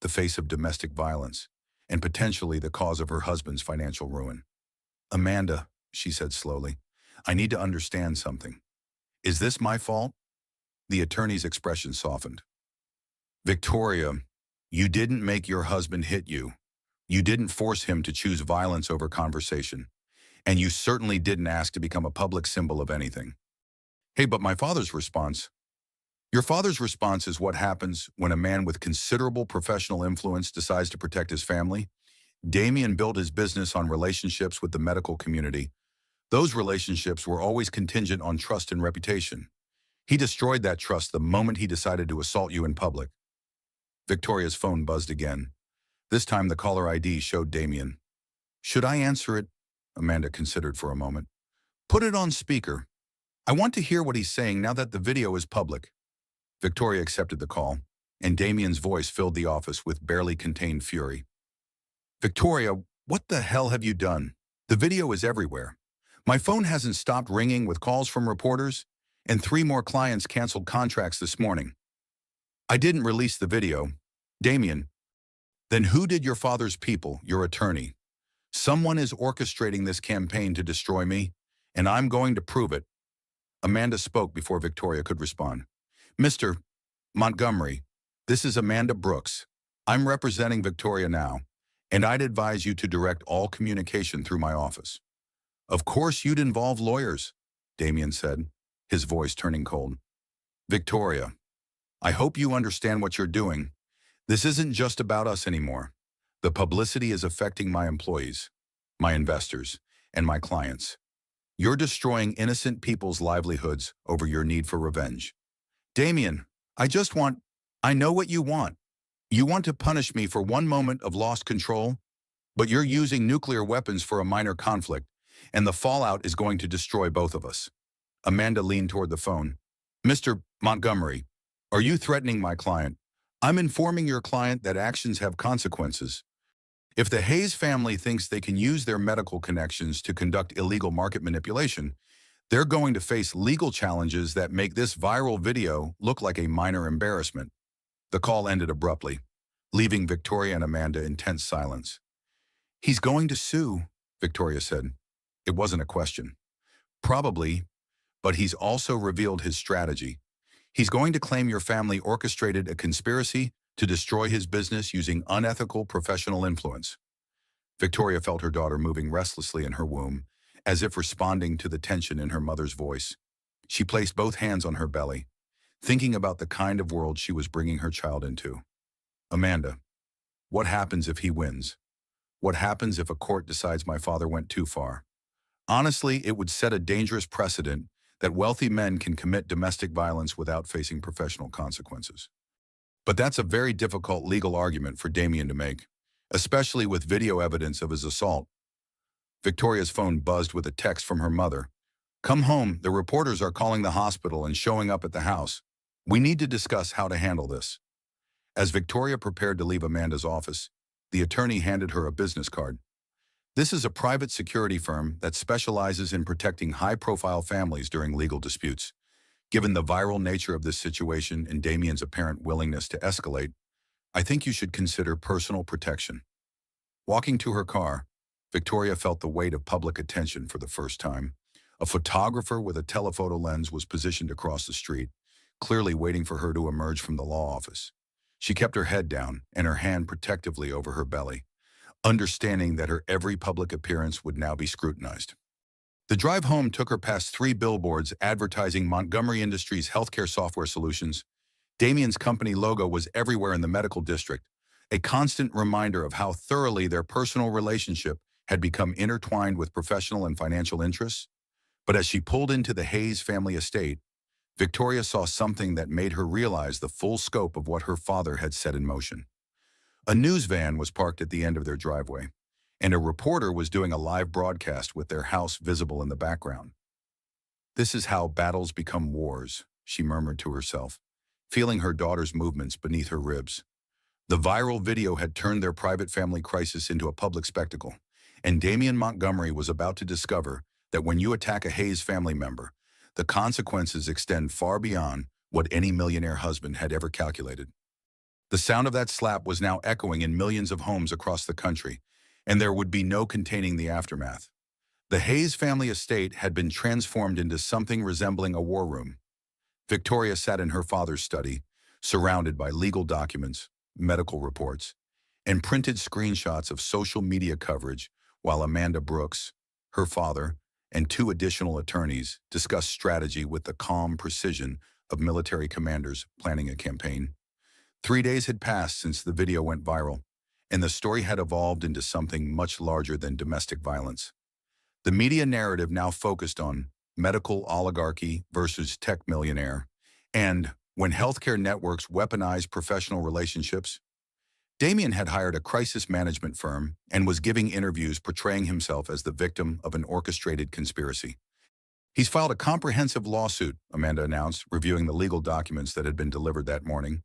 Speaker 1: the face of domestic violence, and potentially the cause of her husband's financial ruin. "Amanda," she said slowly, "I need to understand something. Is this my fault?" The attorney's expression softened. "Victoria, you didn't make your husband hit you. You didn't force him to choose violence over conversation. And you certainly didn't ask to become a public symbol of anything." "Hey, but my father's response." "Your father's response is what happens when a man with considerable professional influence decides to protect his family. Damien built his business on relationships with the medical community. Those relationships were always contingent on trust and reputation. He destroyed that trust the moment he decided to assault you in public." Victoria's phone buzzed again. This time the caller ID showed Damien. "Should I answer it?" Amanda considered for a moment. "Put it on speaker. I want to hear what he's saying now that the video is public." Victoria accepted the call, and Damien's voice filled the office with barely contained fury. "Victoria, what the hell have you done? The video is everywhere. My phone hasn't stopped ringing with calls from reporters, and 3 more clients canceled contracts this morning. I didn't release the video." "Damien, then who did your father's people, your attorney? Someone is orchestrating this campaign to destroy me, and I'm going to prove it." Amanda spoke before Victoria could respond. "Mr. Montgomery, this is Amanda Brooks. I'm representing Victoria now, and I'd advise you to direct all communication through my office." "Of course you'd involve lawyers," Damien said, his voice turning cold. "Victoria, I hope you understand what you're doing. This isn't just about us anymore. The publicity is affecting my employees, my investors, and my clients. You're destroying innocent people's livelihoods over your need for revenge." "Damien, I know what you want. You want to punish me for one moment of lost control, but you're using nuclear weapons for a minor conflict, and the fallout is going to destroy both of us." Amanda leaned toward the phone. "Mr. Montgomery, are you threatening my client?" "I'm informing your client that actions have consequences. If the Hayes family thinks they can use their medical connections to conduct illegal market manipulation, they're going to face legal challenges that make this viral video look like a minor embarrassment." The call ended abruptly, leaving Victoria and Amanda in tense silence. "He's going to sue," Victoria said. It wasn't a question. "Probably, but he's also revealed his strategy. He's going to claim your family orchestrated a conspiracy to destroy his business using unethical professional influence." Victoria felt her daughter moving restlessly in her womb, as if responding to the tension in her mother's voice. She placed both hands on her belly, thinking about the kind of world she was bringing her child into. "Amanda, what happens if he wins? What happens if a court decides my father went too far? Honestly, it would set a dangerous precedent that wealthy men can commit domestic violence without facing professional consequences." But that's a very difficult legal argument for Damien to make, especially with video evidence of his assault. Victoria's phone buzzed with a text from her mother. "Come home, the reporters are calling the hospital and showing up at the house. We need to discuss how to handle this." As Victoria prepared to leave Amanda's office, the attorney handed her a business card. "This is a private security firm that specializes in protecting high-profile families during legal disputes. Given the viral nature of this situation and Damien's apparent willingness to escalate, I think you should consider personal protection." Walking to her car, Victoria felt the weight of public attention for the first time. A photographer with a telephoto lens was positioned across the street, clearly waiting for her to emerge from the law office. She kept her head down and her hand protectively over her belly, understanding that her every public appearance would now be scrutinized. The drive home took her past 3 billboards advertising Montgomery Industries healthcare software solutions. Damien's company logo was everywhere in the medical district, a constant reminder of how thoroughly their personal relationship had become intertwined with professional and financial interests. But as she pulled into the Hayes family estate, Victoria saw something that made her realize the full scope of what her father had set in motion. A news van was parked at the end of their driveway, and a reporter was doing a live broadcast with their house visible in the background. "This is how battles become wars," she murmured to herself, feeling her daughter's movements beneath her ribs. The viral video had turned their private family crisis into a public spectacle, and Damian Montgomery was about to discover that when you attack a Hayes family member, the consequences extend far beyond what any millionaire husband had ever calculated. The sound of that slap was now echoing in millions of homes across the country, and there would be no containing the aftermath. The Hayes family estate had been transformed into something resembling a war room. Victoria sat in her father's study, surrounded by legal documents, medical reports, and printed screenshots of social media coverage, while Amanda Brooks, her father, and two additional attorneys discussed strategy with the calm precision of military commanders planning a campaign. 3 days had passed since the video went viral, and the story had evolved into something much larger than domestic violence. The media narrative now focused on medical oligarchy versus tech millionaire, and when healthcare networks weaponized professional relationships. Damian had hired a crisis management firm and was giving interviews portraying himself as the victim of an orchestrated conspiracy. He's filed a comprehensive lawsuit, Amanda announced, reviewing the legal documents that had been delivered that morning.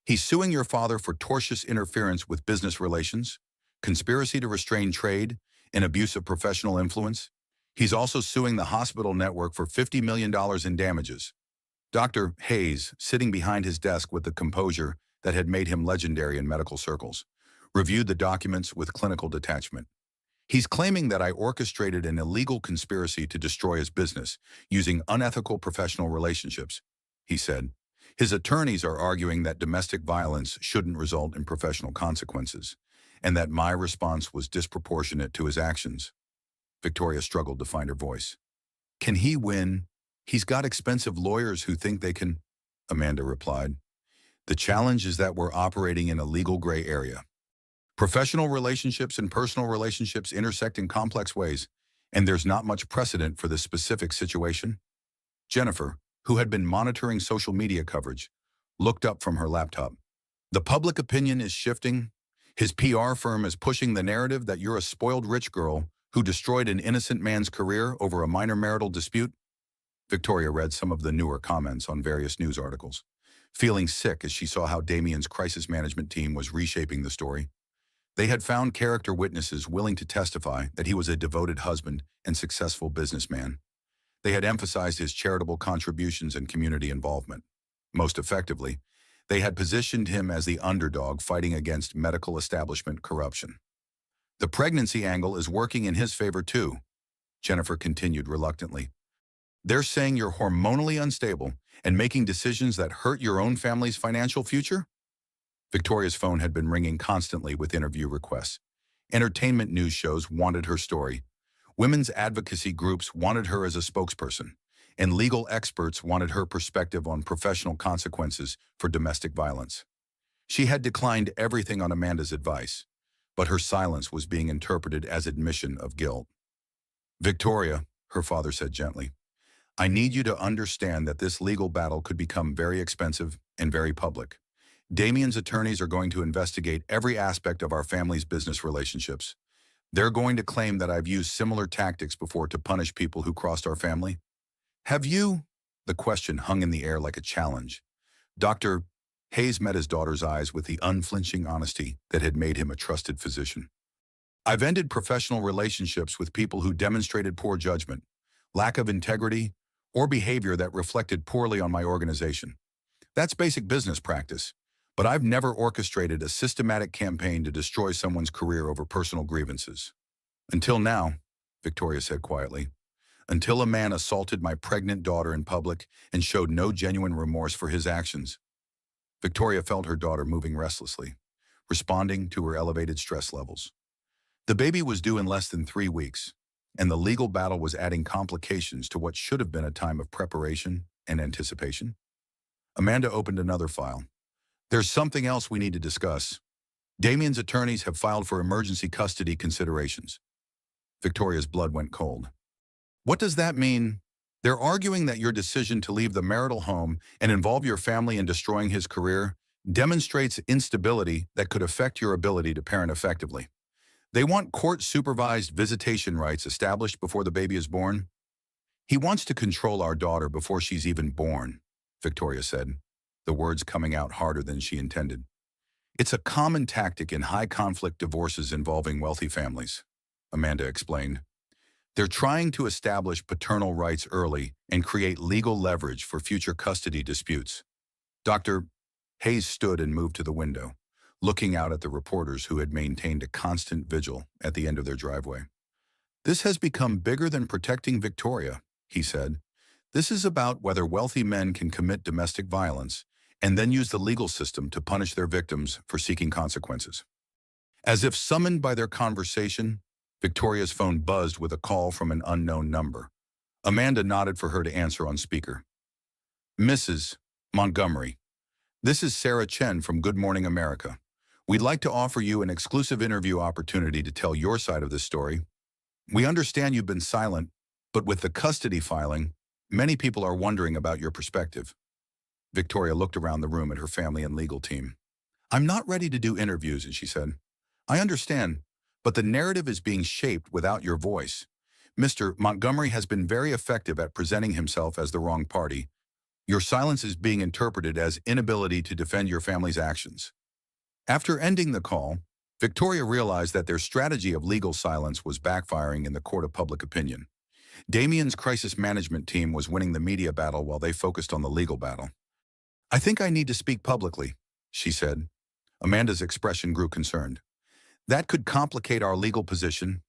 Speaker 1: He's suing your father for tortious interference with business relations, conspiracy to restrain trade, and abuse of professional influence. He's also suing the hospital network for $50 million in damages. Dr. Hayes, sitting behind his desk with the composure that had made him legendary in medical circles, reviewed the documents with clinical detachment. He's claiming that I orchestrated an illegal conspiracy to destroy his business using unethical professional relationships, he said. His attorneys are arguing that domestic violence shouldn't result in professional consequences, and that my response was disproportionate to his actions. Victoria struggled to find her voice. Can he win? He's got expensive lawyers who think they can, Amanda replied. The challenge is that we're operating in a legal gray area. Professional relationships and personal relationships intersect in complex ways, and there's not much precedent for this specific situation. Jennifer, who had been monitoring social media coverage, looked up from her laptop. The public opinion is shifting. His PR firm is pushing the narrative that you're a spoiled rich girl who destroyed an innocent man's career over a minor marital dispute. Victoria read some of the newer comments on various news articles, feeling sick as she saw how Damian's crisis management team was reshaping the story. They had found character witnesses willing to testify that he was a devoted husband and successful businessman. They had emphasized his charitable contributions and community involvement. Most effectively, they had positioned him as the underdog fighting against medical establishment corruption. The pregnancy angle is working in his favor too, Jennifer continued reluctantly. They're saying you're hormonally unstable and making decisions that hurt your own family's financial future? Victoria's phone had been ringing constantly with interview requests. Entertainment news shows wanted her story. Women's advocacy groups wanted her as a spokesperson, and legal experts wanted her perspective on professional consequences for domestic violence. She had declined everything on Amanda's advice, but her silence was being interpreted as admission of guilt. Victoria, her father said gently, I need you to understand that this legal battle could become very expensive and very public. Damian's attorneys are going to investigate every aspect of our family's business relationships. They're going to claim that I've used similar tactics before to punish people who crossed our family. Have you? The question hung in the air like a challenge. Dr. Hayes met his daughter's eyes with the unflinching honesty that had made him a trusted physician. I've ended professional relationships with people who demonstrated poor judgment, lack of integrity, or behavior that reflected poorly on my organization. That's basic business practice, but I've never orchestrated a systematic campaign to destroy someone's career over personal grievances. Until now, Victoria said quietly, until a man assaulted my pregnant daughter in public and showed no genuine remorse for his actions. Victoria felt her daughter moving restlessly, responding to her elevated stress levels. The baby was due in less than 3 weeks, and the legal battle was adding complications to what should have been a time of preparation and anticipation. Amanda opened another file. There's something else we need to discuss. Damian's attorneys have filed for emergency custody considerations. Victoria's blood went cold. What does that mean? They're arguing that your decision to leave the marital home and involve your family in destroying his career demonstrates instability that could affect your ability to parent effectively. They want court-supervised visitation rights established before the baby is born. He wants to control our daughter before she's even born, Victoria said. the words coming out harder than she intended. It's a common tactic in high-conflict divorces involving wealthy families, Amanda explained. They're trying to establish paternal rights early and create legal leverage for future custody disputes. Dr. Hayes stood and moved to the window, looking out at the reporters who had maintained a constant vigil at the end of their driveway. This has become bigger than protecting Victoria, he said. This is about whether wealthy men can commit domestic violence and then use the legal system to punish their victims for seeking consequences. As if summoned by their conversation, Victoria's phone buzzed with a call from an unknown number. Amanda nodded for her to answer on speaker. Mrs. Montgomery, this is Sarah Chen from Good Morning America. We'd like to offer you an exclusive interview opportunity to tell your side of this story. We understand you've been silent, but with the custody filing, many people are wondering about your perspective. Victoria looked around the room at her family and legal team. I'm not ready to do interviews, she said. I understand, but the narrative is being shaped without your voice. Mr. Montgomery has been very effective at presenting himself as the wrong party. Your silence is being interpreted as inability to defend your family's actions. After ending the call, Victoria realized that their strategy of legal silence was backfiring in the court of public opinion. Damien's crisis management team was winning the media battle while they focused on the legal battle. I think I need to speak publicly, she said. Amanda's expression grew concerned. That could complicate our legal position.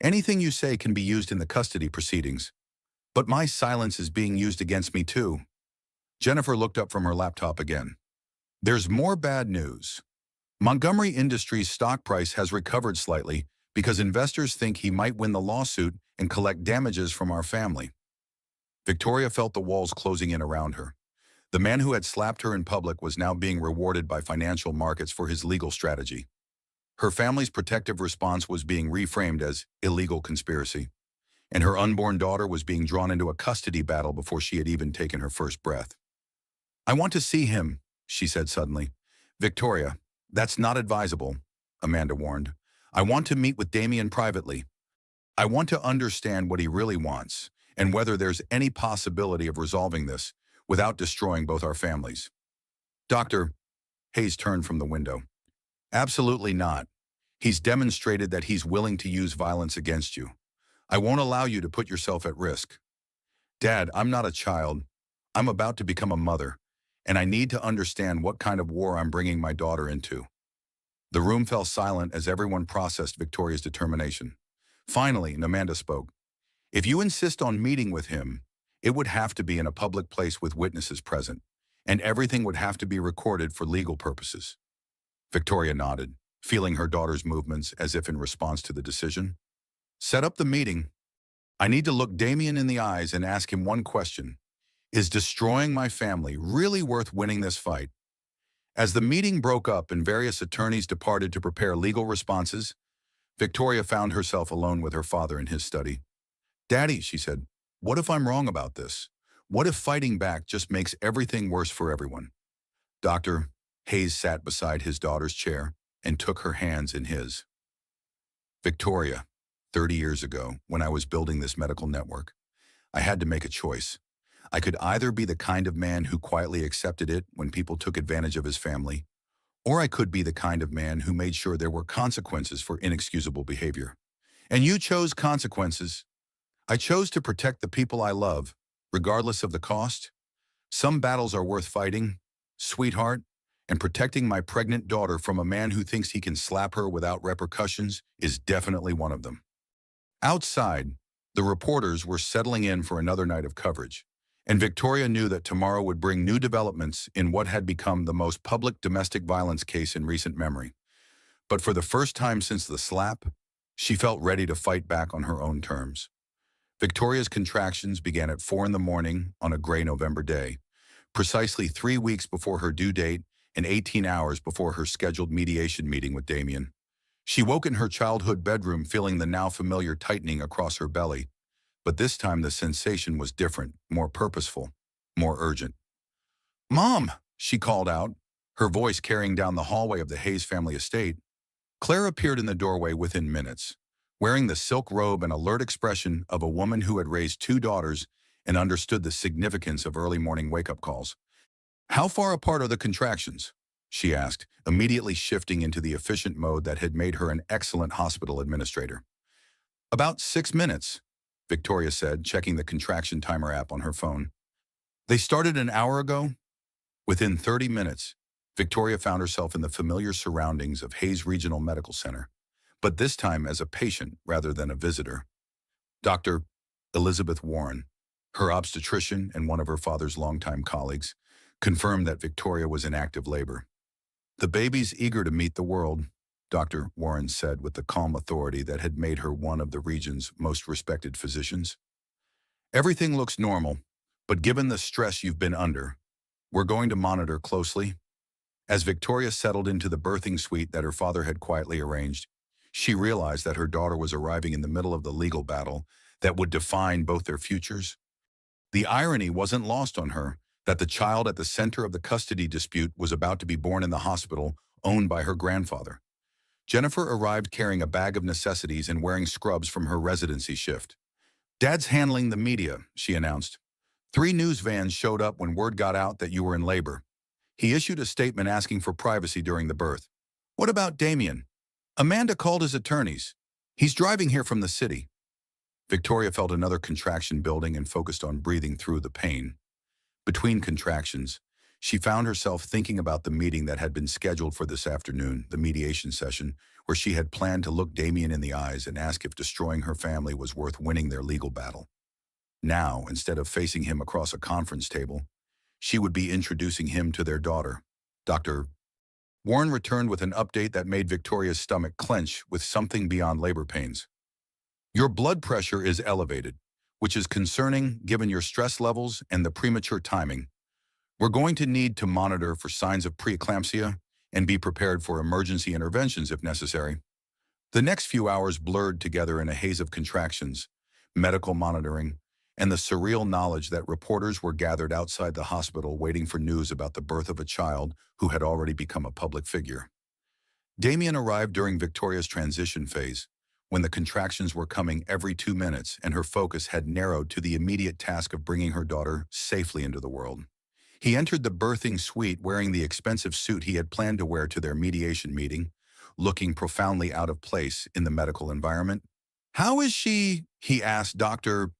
Speaker 1: Anything you say can be used in the custody proceedings. But my silence is being used against me too. Jennifer looked up from her laptop again. There's more bad news. Montgomery Industries' stock price has recovered slightly because investors think he might win the lawsuit and collect damages from our family. Victoria felt the walls closing in around her. The man who had slapped her in public was now being rewarded by financial markets for his legal strategy. Her family's protective response was being reframed as illegal conspiracy, and her unborn daughter was being drawn into a custody battle before she had even taken her first breath. I want to see him, she said suddenly. Victoria, that's not advisable, Amanda warned. I want to meet with Damien privately. I want to understand what he really wants and whether there's any possibility of resolving this without destroying both our families. Dr. Hayes turned from the window. Absolutely not. He's demonstrated that he's willing to use violence against you. I won't allow you to put yourself at risk. Dad, I'm not a child. I'm about to become a mother, and I need to understand what kind of war I'm bringing my daughter into. The room fell silent as everyone processed Victoria's determination. Finally, Amanda spoke. If you insist on meeting with him, it would have to be in a public place with witnesses present, and everything would have to be recorded for legal purposes. Victoria nodded, feeling her daughter's movements as if in response to the decision. Set up the meeting. I need to look Damien in the eyes and ask him one question. Is destroying my family really worth winning this fight? As the meeting broke up and various attorneys departed to prepare legal responses, Victoria found herself alone with her father in his study. Daddy, she said, what if I'm wrong about this? What if fighting back just makes everything worse for everyone? Dr. Hayes sat beside his daughter's chair and took her hands in his. Victoria, 30 years ago, when I was building this medical network, I had to make a choice. I could either be the kind of man who quietly accepted it when people took advantage of his family, or I could be the kind of man who made sure there were consequences for inexcusable behavior. And you chose consequences. I chose to protect the people I love, regardless of the cost. Some battles are worth fighting, sweetheart, and protecting my pregnant daughter from a man who thinks he can slap her without repercussions is definitely one of them. Outside, the reporters were settling in for another night of coverage, and Victoria knew that tomorrow would bring new developments in what had become the most public domestic violence case in recent memory. But for the first time since the slap, she felt ready to fight back on her own terms. Victoria's contractions began at 4 in the morning on a gray November day, precisely 3 weeks before her due date and 18 hours before her scheduled mediation meeting with Damien. She woke in her childhood bedroom feeling the now familiar tightening across her belly, but this time the sensation was different, more purposeful, more urgent. Mom, she called out, her voice carrying down the hallway of the Hayes family estate. Claire appeared in the doorway within minutes, wearing the silk robe and alert expression of a woman who had raised 2 daughters and understood the significance of early morning wake-up calls. How far apart are the contractions? She asked, immediately shifting into the efficient mode that had made her an excellent hospital administrator. About 6 minutes, Victoria said, checking the contraction timer app on her phone. They started an hour ago? Within 30 minutes, Victoria found herself in the familiar surroundings of Hayes Regional Medical Center, but this time as a patient rather than a visitor. Dr. Elizabeth Warren, her obstetrician and one of her father's longtime colleagues, confirmed that Victoria was in active labor. The baby's eager to meet the world, Dr. Warren said with the calm authority that had made her one of the region's most respected physicians. Everything looks normal, but given the stress you've been under, we're going to monitor closely. As Victoria settled into the birthing suite that her father had quietly arranged, she realized that her daughter was arriving in the middle of the legal battle that would define both their futures. The irony wasn't lost on her that the child at the center of the custody dispute was about to be born in the hospital owned by her grandfather. Jennifer arrived carrying a bag of necessities and wearing scrubs from her residency shift. "Dad's handling the media," she announced. "3 news vans showed up when word got out that you were in labor. He issued a statement asking for privacy during the birth. What about Damien? Amanda called his attorneys. He's driving here from the city." Victoria felt another contraction building and focused on breathing through the pain. Between contractions, she found herself thinking about the meeting that had been scheduled for this afternoon, the mediation session, where she had planned to look Damien in the eyes and ask if destroying her family was worth winning their legal battle. Now, instead of facing him across a conference table, she would be introducing him to their daughter. Dr. Warren returned with an update that made Victoria's stomach clench with something beyond labor pains. "Your blood pressure is elevated, which is concerning given your stress levels and the premature timing. We're going to need to monitor for signs of preeclampsia and be prepared for emergency interventions if necessary." The next few hours blurred together in a haze of contractions, medical monitoring, and the surreal knowledge that reporters were gathered outside the hospital waiting for news about the birth of a child who had already become a public figure. Damien arrived during Victoria's transition phase, when the contractions were coming every 2 minutes and her focus had narrowed to the immediate task of bringing her daughter safely into the world. He entered the birthing suite wearing the expensive suit he had planned to wear to their mediation meeting, looking profoundly out of place in the medical environment. "How is she?" he asked Dr.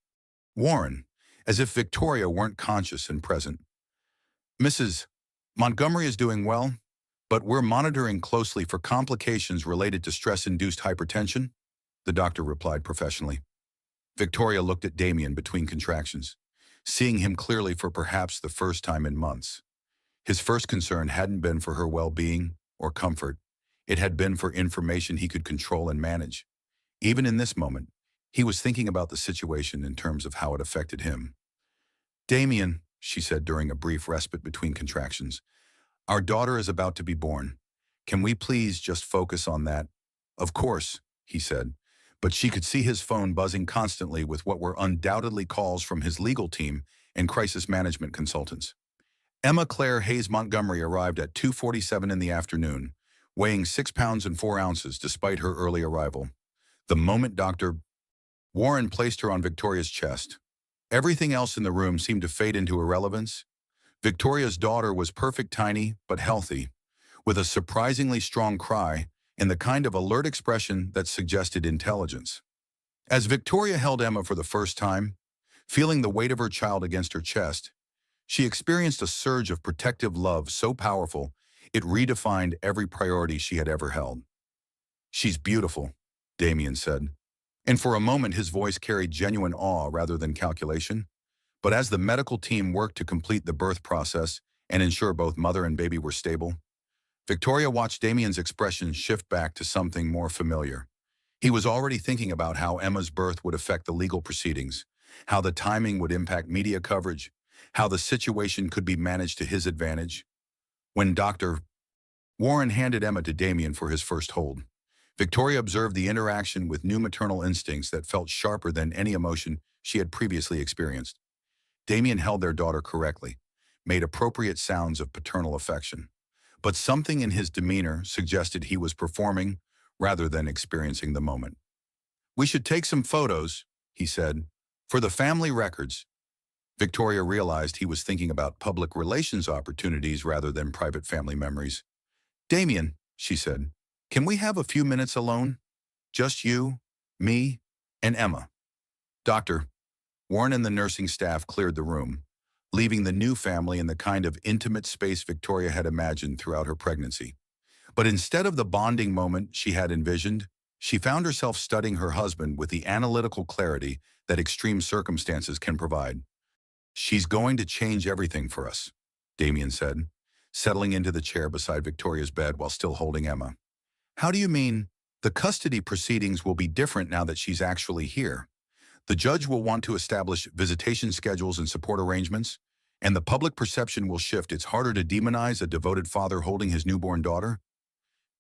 Speaker 1: Warren, as if Victoria weren't conscious and present. "Mrs. Montgomery is doing well, but we're monitoring closely for complications related to stress-induced hypertension," the doctor replied professionally. Victoria looked at Damien between contractions, seeing him clearly for perhaps the first time in months. His first concern hadn't been for her well-being or comfort. It had been for information he could control and manage. Even in this moment, he was thinking about the situation in terms of how it affected him. "Damien," she said during a brief respite between contractions, "our daughter is about to be born. Can we please just focus on that?" "Of course," he said, but she could see his phone buzzing constantly with what were undoubtedly calls from his legal team and crisis management consultants. Emma Claire Hayes Montgomery arrived at 2:47 in the afternoon, weighing 6 pounds and 4 ounces despite her early arrival. The moment Dr. Warren placed her on Victoria's chest, everything else in the room seemed to fade into irrelevance. Victoria's daughter was perfect, tiny, but healthy, with a surprisingly strong cry and the kind of alert expression that suggested intelligence. As Victoria held Emma for the first time, feeling the weight of her child against her chest, she experienced a surge of protective love so powerful it redefined every priority she had ever held. "She's beautiful," Damien said, and for a moment his voice carried genuine awe rather than calculation. But as the medical team worked to complete the birth process and ensure both mother and baby were stable, Victoria watched Damien's expression shift back to something more familiar. He was already thinking about how Emma's birth would affect the legal proceedings, how the timing would impact media coverage, how the situation could be managed to his advantage. When Dr. Warren handed Emma to Damien for his first hold, Victoria observed the interaction with new maternal instincts that felt sharper than any emotion she had previously experienced. Damien held their daughter correctly, made appropriate sounds of paternal affection, but something in his demeanor suggested he was performing rather than experiencing the moment. "We should take some photos," he said, "for the family records." Victoria realized he was thinking about public relations opportunities rather than private family memories. "Damien," she said, "can we have a few minutes alone? Just you, me, and Emma." "Doctor." Warren and the nursing staff cleared the room, leaving the new family in the kind of intimate space Victoria had imagined throughout her pregnancy. But instead of the bonding moment she had envisioned, she found herself studying her husband with the analytical clarity that extreme circumstances can provide. "She's going to change everything for us," Damien said, settling into the chair beside Victoria's bed while still holding Emma. "How do you mean? The custody proceedings will be different now that she's actually here. The judge will want to establish visitation schedules and support arrangements, and the public perception will shift. It's harder to demonize a devoted father holding his newborn daughter."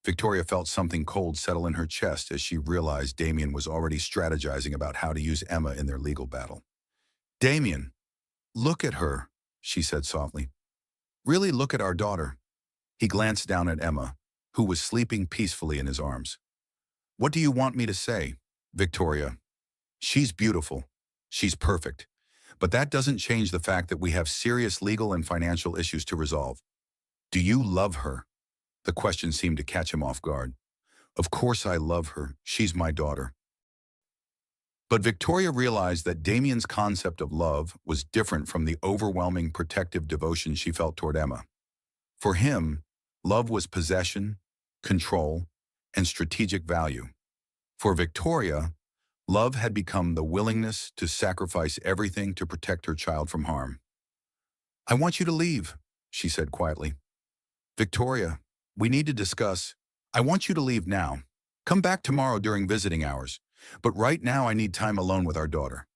Speaker 1: Victoria felt something cold settle in her chest as she realized Damien was already strategizing about how to use Emma in their legal battle. "Damien, look at her," she said softly. "Really look at our daughter." He glanced down at Emma, who was sleeping peacefully in his arms. "What do you want me to say?" "Victoria, she's beautiful. She's perfect. But that doesn't change the fact that we have serious legal and financial issues to resolve. Do you love her?" The question seemed to catch him off guard. "Of course I love her. She's my daughter." But Victoria realized that Damien's concept of love was different from the overwhelming protective devotion she felt toward Emma. For him, love was possession, control, and strategic value. For Victoria, love had become the willingness to sacrifice everything to protect her child from harm. "I want you to leave," she said quietly. "Victoria, we need to discuss. I want you to leave now. Come back tomorrow during visiting hours. But right now I need time alone with our daughter."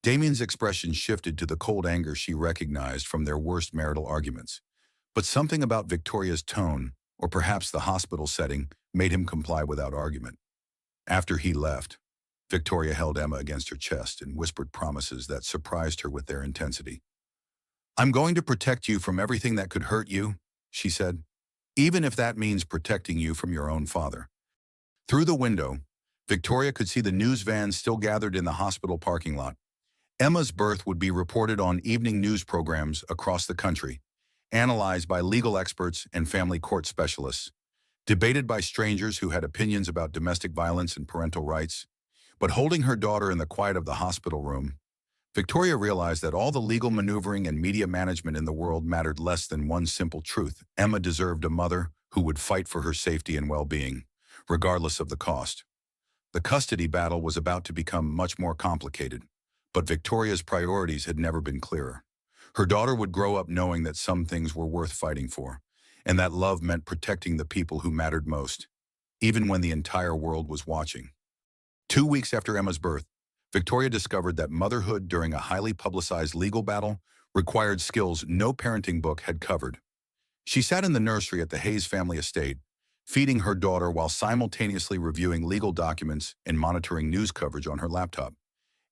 Speaker 1: Damien's expression shifted to the cold anger she recognized from their worst marital arguments. But something about Victoria's tone, or perhaps the hospital setting, made him comply without argument. After he left, Victoria held Emma against her chest and whispered promises that surprised her with their intensity. "I'm going to protect you from everything that could hurt you," she said, "even if that means protecting you from your own father." Through the window, Victoria could see the news vans still gathered in the hospital parking lot. Emma's birth would be reported on evening news programs across the country, analyzed by legal experts and family court specialists, debated by strangers who had opinions about domestic violence and parental rights. But holding her daughter in the quiet of the hospital room, Victoria realized that all the legal maneuvering and media management in the world mattered less than one simple truth: Emma deserved a mother who would fight for her safety and well-being, regardless of the cost. The custody battle was about to become much more complicated, but Victoria's priorities had never been clearer. Her daughter would grow up knowing that some things were worth fighting for, and that love meant protecting the people who mattered most, even when the entire world was watching. 2 weeks after Emma's birth, Victoria discovered that motherhood during a highly publicized legal battle required skills no parenting book had covered. She sat in the nursery at the Hayes family estate, feeding her daughter while simultaneously reviewing legal documents and monitoring news coverage on her laptop.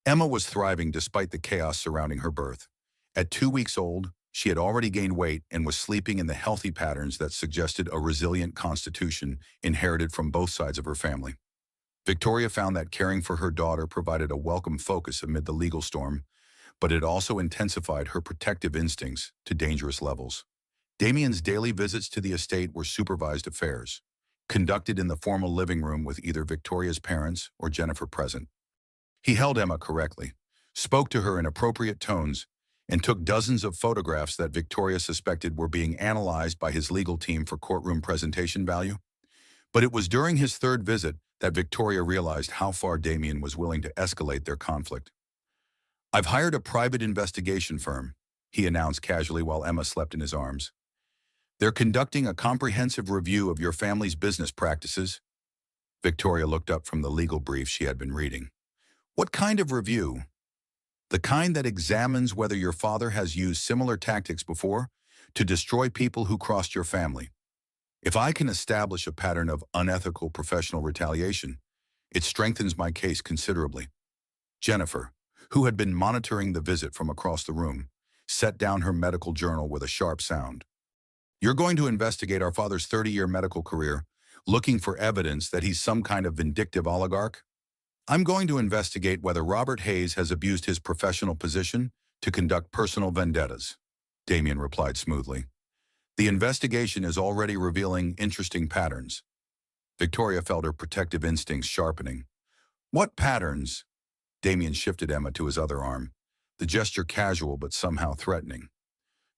Speaker 1: Emma was thriving despite the chaos surrounding her birth. At 2 weeks old, she had already gained weight and was sleeping in the healthy patterns that suggested a resilient constitution inherited from both sides of her family. Victoria found that caring for her daughter provided a welcome focus amid the legal storm, but it also intensified her protective instincts to dangerous levels. Damien's daily visits to the estate were supervised affairs, conducted in the formal living room with either Victoria's parents or Jennifer present. He held Emma correctly, spoke to her in appropriate tones, and took dozens of photographs that Victoria suspected were being analyzed by his legal team for courtroom presentation value. But it was during his third visit that Victoria realized how far Damien was willing to escalate their conflict. "I've hired a private investigation firm," he announced casually while Emma slept in his arms. "They're conducting a comprehensive review of your family's business practices." Victoria looked up from the legal brief she had been reading. "What kind of review?" "The kind that examines whether your father has used similar tactics before to destroy people who crossed your family. If I can establish a pattern of unethical professional retaliation, it strengthens my case considerably." Jennifer, who had been monitoring the visit from across the room, set down her medical journal with a sharp sound. "You're going to investigate our father's 30-year medical career, looking for evidence that he's some kind of vindictive oligarch? I'm going to investigate whether Robert Hayes has abused his professional position to conduct personal vendettas, Damien replied smoothly. The investigation is already revealing interesting patterns. Victoria felt her protective instincts sharpening. What patterns? Damien shifted Emma to his other arm, the gesture casual but somehow threatening.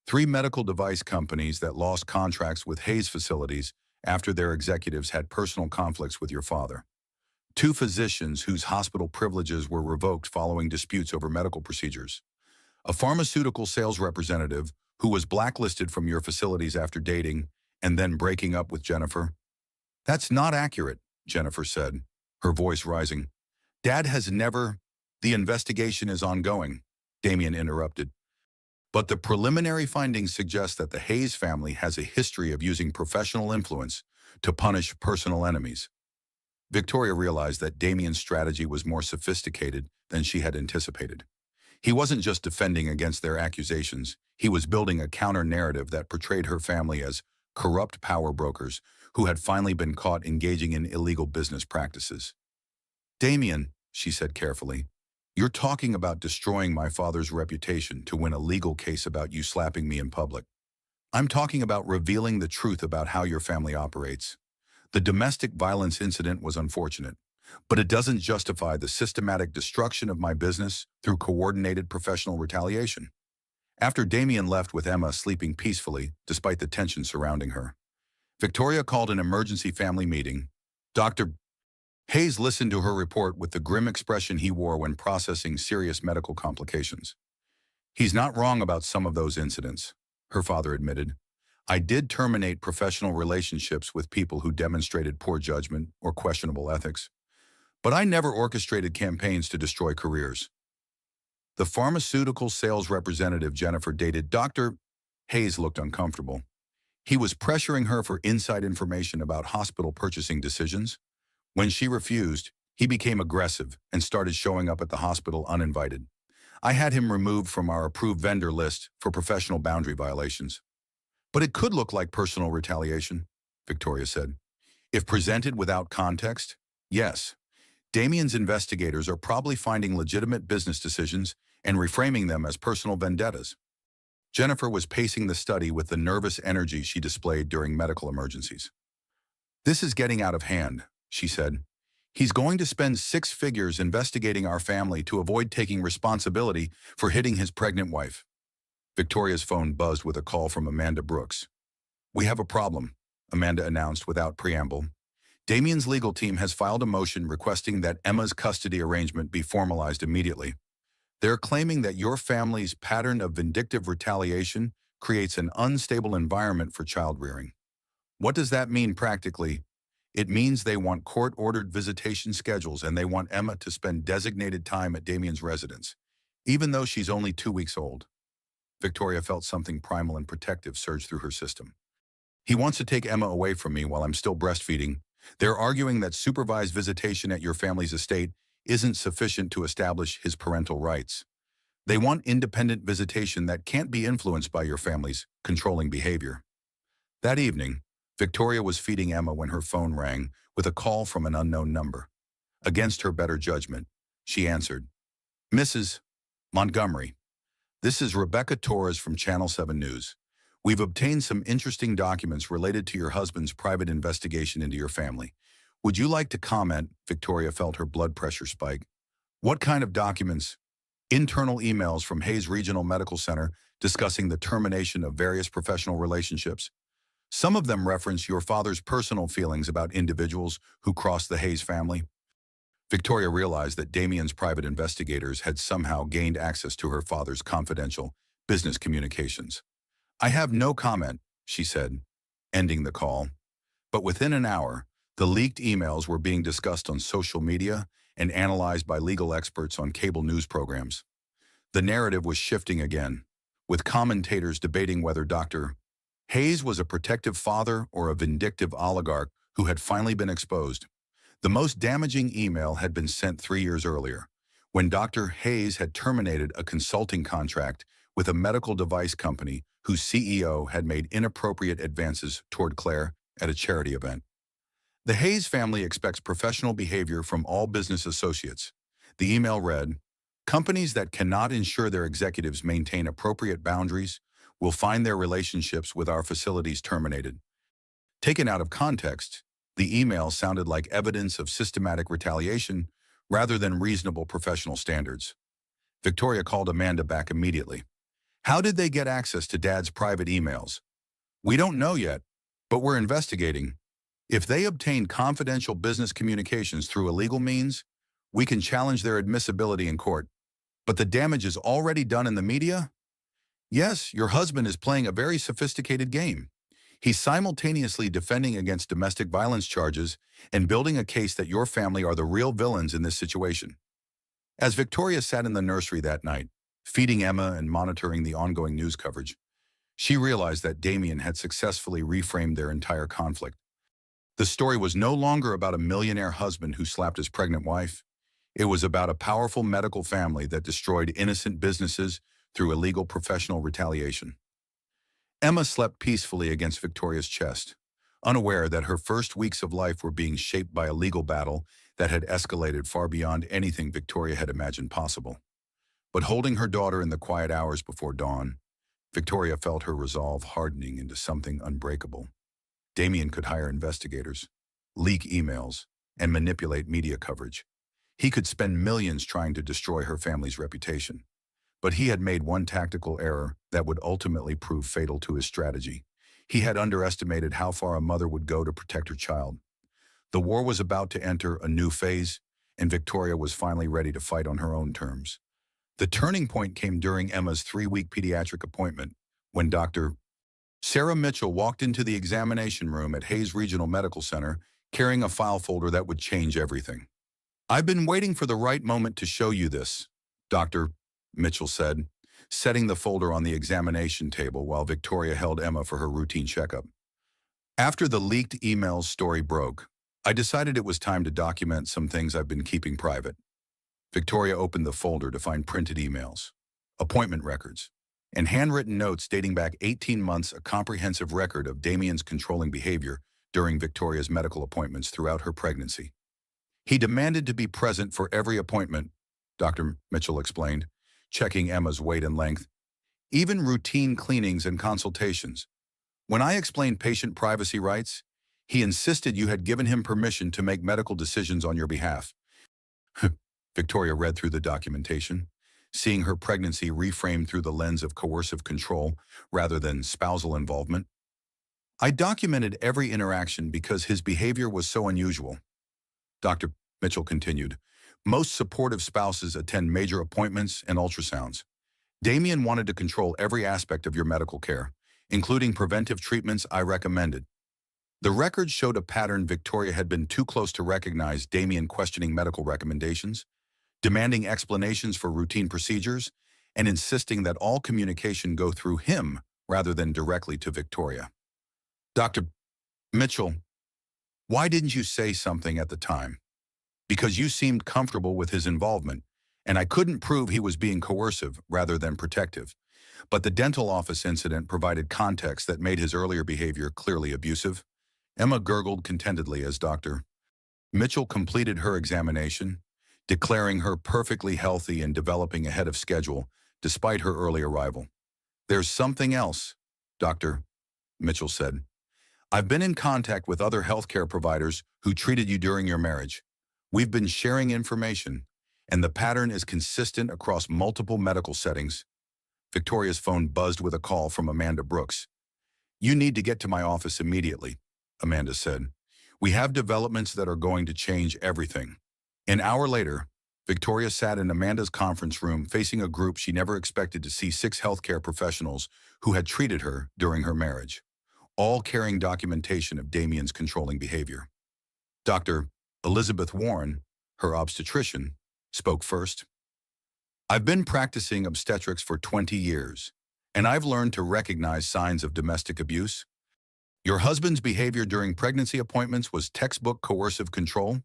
Speaker 1: 3 medical device companies that lost contracts with Hayes facilities after their executives had personal conflicts with your father. 2 physicians whose hospital privileges were revoked following disputes over medical procedures. A pharmaceutical sales representative who was blacklisted from your facilities after dating and then breaking up with Jennifer. That's not accurate, Jennifer said, her voice rising. Dad has never... The investigation is ongoing, Damien interrupted. But the preliminary findings suggest that the Hayes family has a history of using professional influence to punish personal enemies. Victoria realized that Damien's strategy was more sophisticated than she had anticipated. He wasn't just defending against their accusations, he was building a counter-narrative that portrayed her family as corrupt power brokers who had finally been caught engaging in illegal business practices. Damien, she said carefully, you're talking about destroying my father's reputation to win a legal case about you slapping me in public. I'm talking about revealing the truth about how your family operates. The domestic violence incident was unfortunate, but it doesn't justify the systematic destruction of my business through coordinated professional retaliation. After Damien left with Emma sleeping peacefully despite the tension surrounding her, Victoria called an emergency family meeting. Dr. Hayes listened to her report with the grim expression he wore when processing serious medical complications. He's not wrong about some of those incidents, her father admitted. I did terminate professional relationships with people who demonstrated poor judgment or questionable ethics, but I never orchestrated campaigns to destroy careers. The pharmaceutical sales representative Jennifer dated Dr. Hayes looked uncomfortable. He was pressuring her for inside information about hospital purchasing decisions. When she refused, he became aggressive and started showing up at the hospital uninvited. I had him removed from our approved vendor list for professional boundary violations. But it could look like personal retaliation, Victoria said. If presented without context, yes. Damien's investigators are probably finding legitimate business decisions and reframing them as personal vendettas. Jennifer was pacing the study with the nervous energy she displayed during medical emergencies. This is getting out of hand, she said. He's going to spend 6 figures investigating our family to avoid taking responsibility for hitting his pregnant wife. Victoria's phone buzzed with a call from Amanda Brooks. We have a problem, Amanda announced without preamble. Damien's legal team has filed a motion requesting that Emma's custody arrangement be formalized immediately. They're claiming that your family's pattern of vindictive retaliation creates an unstable environment for child rearing. What does that mean practically? It means they want court-ordered visitation schedules and they want Emma to spend designated time at Damien's residence, even though she's only 2 weeks old. Victoria felt something primal and protective surge through her system. He wants to take Emma away from me while I'm still breastfeeding. They're arguing that supervised visitation at your family's estate isn't sufficient to establish his parental rights. They want independent visitation that can't be influenced by your family's controlling behavior. That evening, Victoria was feeding Emma when her phone rang with a call from an unknown number. Against her better judgment, she answered, Mrs. Montgomery, this is Rebecca Torres from Channel 7 News. We've obtained some interesting documents related to your husband's private investigation into your family. Would you like to comment? Victoria felt her blood pressure spike. What kind of documents? Internal emails from Hayes Regional Medical Center discussing the termination of various professional relationships. Some of them reference your father's personal feelings about individuals who crossed the Hayes family. Victoria realized that Damien's private investigators had somehow gained access to her father's confidential business communications. I have no comment, she said, ending the call. But within an hour, the leaked emails were being discussed on social media and analyzed by legal experts on cable news programs. The narrative was shifting again, with commentators debating whether Dr. Hayes was a protective father or a vindictive oligarch who had finally been exposed. The most damaging email had been sent 3 years earlier, when Dr. Hayes had terminated a consulting contract with a medical device company whose CEO had made inappropriate advances toward Claire at a charity event. The Hayes family expects professional behavior from all business associates. The email read, Companies that cannot ensure their executives maintain appropriate boundaries will find their relationships with our facilities terminated. Taken out of context, the email sounded like evidence of systematic retaliation rather than reasonable professional standards. Victoria called Amanda back immediately. How did they get access to Dad's private emails? We don't know yet, but we're investigating. If they obtained confidential business communications through illegal means, we can challenge their admissibility in court. But the damage is already done in the media? Yes, your husband is playing a very sophisticated game. He's simultaneously defending against domestic violence charges and building a case that your family are the real villains in this situation. As Victoria sat in the nursery that night, feeding Emma and monitoring the ongoing news coverage, she realized that Damien had successfully reframed their entire conflict. The story was no longer about a millionaire husband who slapped his pregnant wife. It was about a powerful medical family that destroyed innocent businesses through illegal professional retaliation. Emma slept peacefully against Victoria's chest, unaware that her first weeks of life were being shaped by a legal battle that had escalated far beyond anything Victoria had imagined possible. But holding her daughter in the quiet hours before dawn, Victoria felt her resolve hardening into something unbreakable. Damien could hire investigators, leak emails, and manipulate media coverage. He could spend millions trying to destroy her family's reputation. But he had made one tactical error that would ultimately prove fatal to his strategy. He had underestimated how far a mother would go to protect her child. The war was about to enter a new phase, and Victoria was finally ready to fight on her own terms. The turning point came during Emma's 3-week pediatric appointment, when Dr. Sarah Mitchell walked into the examination room at Hayes Regional Medical Center carrying a file folder that would change everything. "I've been waiting for the right moment to show you this," Dr. Mitchell said, setting the folder on the examination table while Victoria held Emma for her routine checkup. "After the leaked emails story broke, I decided it was time to document some things I've been keeping private." Victoria opened the folder to find printed emails, appointment records, and handwritten notes dating back 18 months, a comprehensive record of Damien's controlling behavior during Victoria's medical appointments throughout her pregnancy. "He demanded to be present for every appointment," Dr. Mitchell explained, checking Emma's weight and length, "even routine cleanings and consultations. When I explained patient privacy rights, he insisted you had given him permission to make medical decisions on your behalf." Victoria read through the documentation, seeing her pregnancy reframed through the lens of coercive control rather than spousal involvement. "I documented every interaction because his behavior was so unusual," Dr. Mitchell continued. "Most supportive spouses attend major appointments and ultrasounds. Damien wanted to control every aspect of your medical care, including preventive treatments I recommended." The records showed a pattern. Victoria had been too close to recognize Damien questioning medical recommendations, demanding explanations for routine procedures, and insisting that all communication go through him rather than directly to Victoria. "Dr. Mitchell, why didn't you say something at the time?" "Because you seemed comfortable with his involvement, and I couldn't prove he was being coercive rather than protective. But the dental office incident provided context that made his earlier behavior clearly abusive." Emma gurgled contentedly as Dr. Mitchell completed her examination, declaring her perfectly healthy and developing ahead of schedule despite her early arrival. "There's something else," Dr. Mitchell said. "I've been in contact with other healthcare providers who treated you during your marriage. We've been sharing information, and the pattern is consistent across multiple medical settings." Victoria's phone buzzed with a call from Amanda Brooks. "You need to get to my office immediately," Amanda said. "We have developments that are going to change everything." An hour later, Victoria sat in Amanda's conference room facing a group she never expected to see: 6 healthcare professionals who had treated her during her marriage, all carrying documentation of Damien's controlling behavior. Dr. Elizabeth Warren, her obstetrician, spoke first. "I've been practicing obstetrics for 20 years, and I've learned to recognize signs of domestic abuse. Your husband's behavior during pregnancy appointments was textbook coercive control."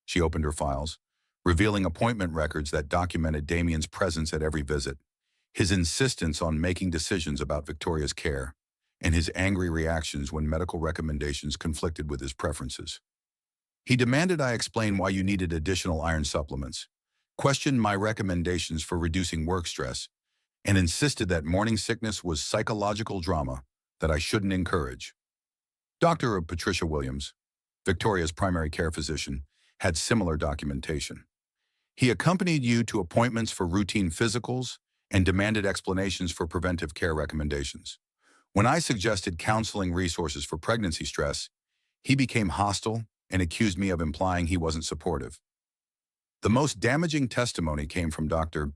Speaker 1: She opened her files, revealing appointment records that documented Damien's presence at every visit, his insistence on making decisions about Victoria's care, and his angry reactions when medical recommendations conflicted with his preferences. "He demanded I explain why you needed additional iron supplements. questioned my recommendations for reducing work stress, and insisted that morning sickness was psychological drama that I shouldn't encourage. Dr. Patricia Williams, Victoria's primary care physician, had similar documentation. He accompanied you to appointments for routine physicals and demanded explanations for preventive care recommendations. When I suggested counseling resources for pregnancy stress, he became hostile and accused me of implying he wasn't supportive. The most damaging testimony came from Dr.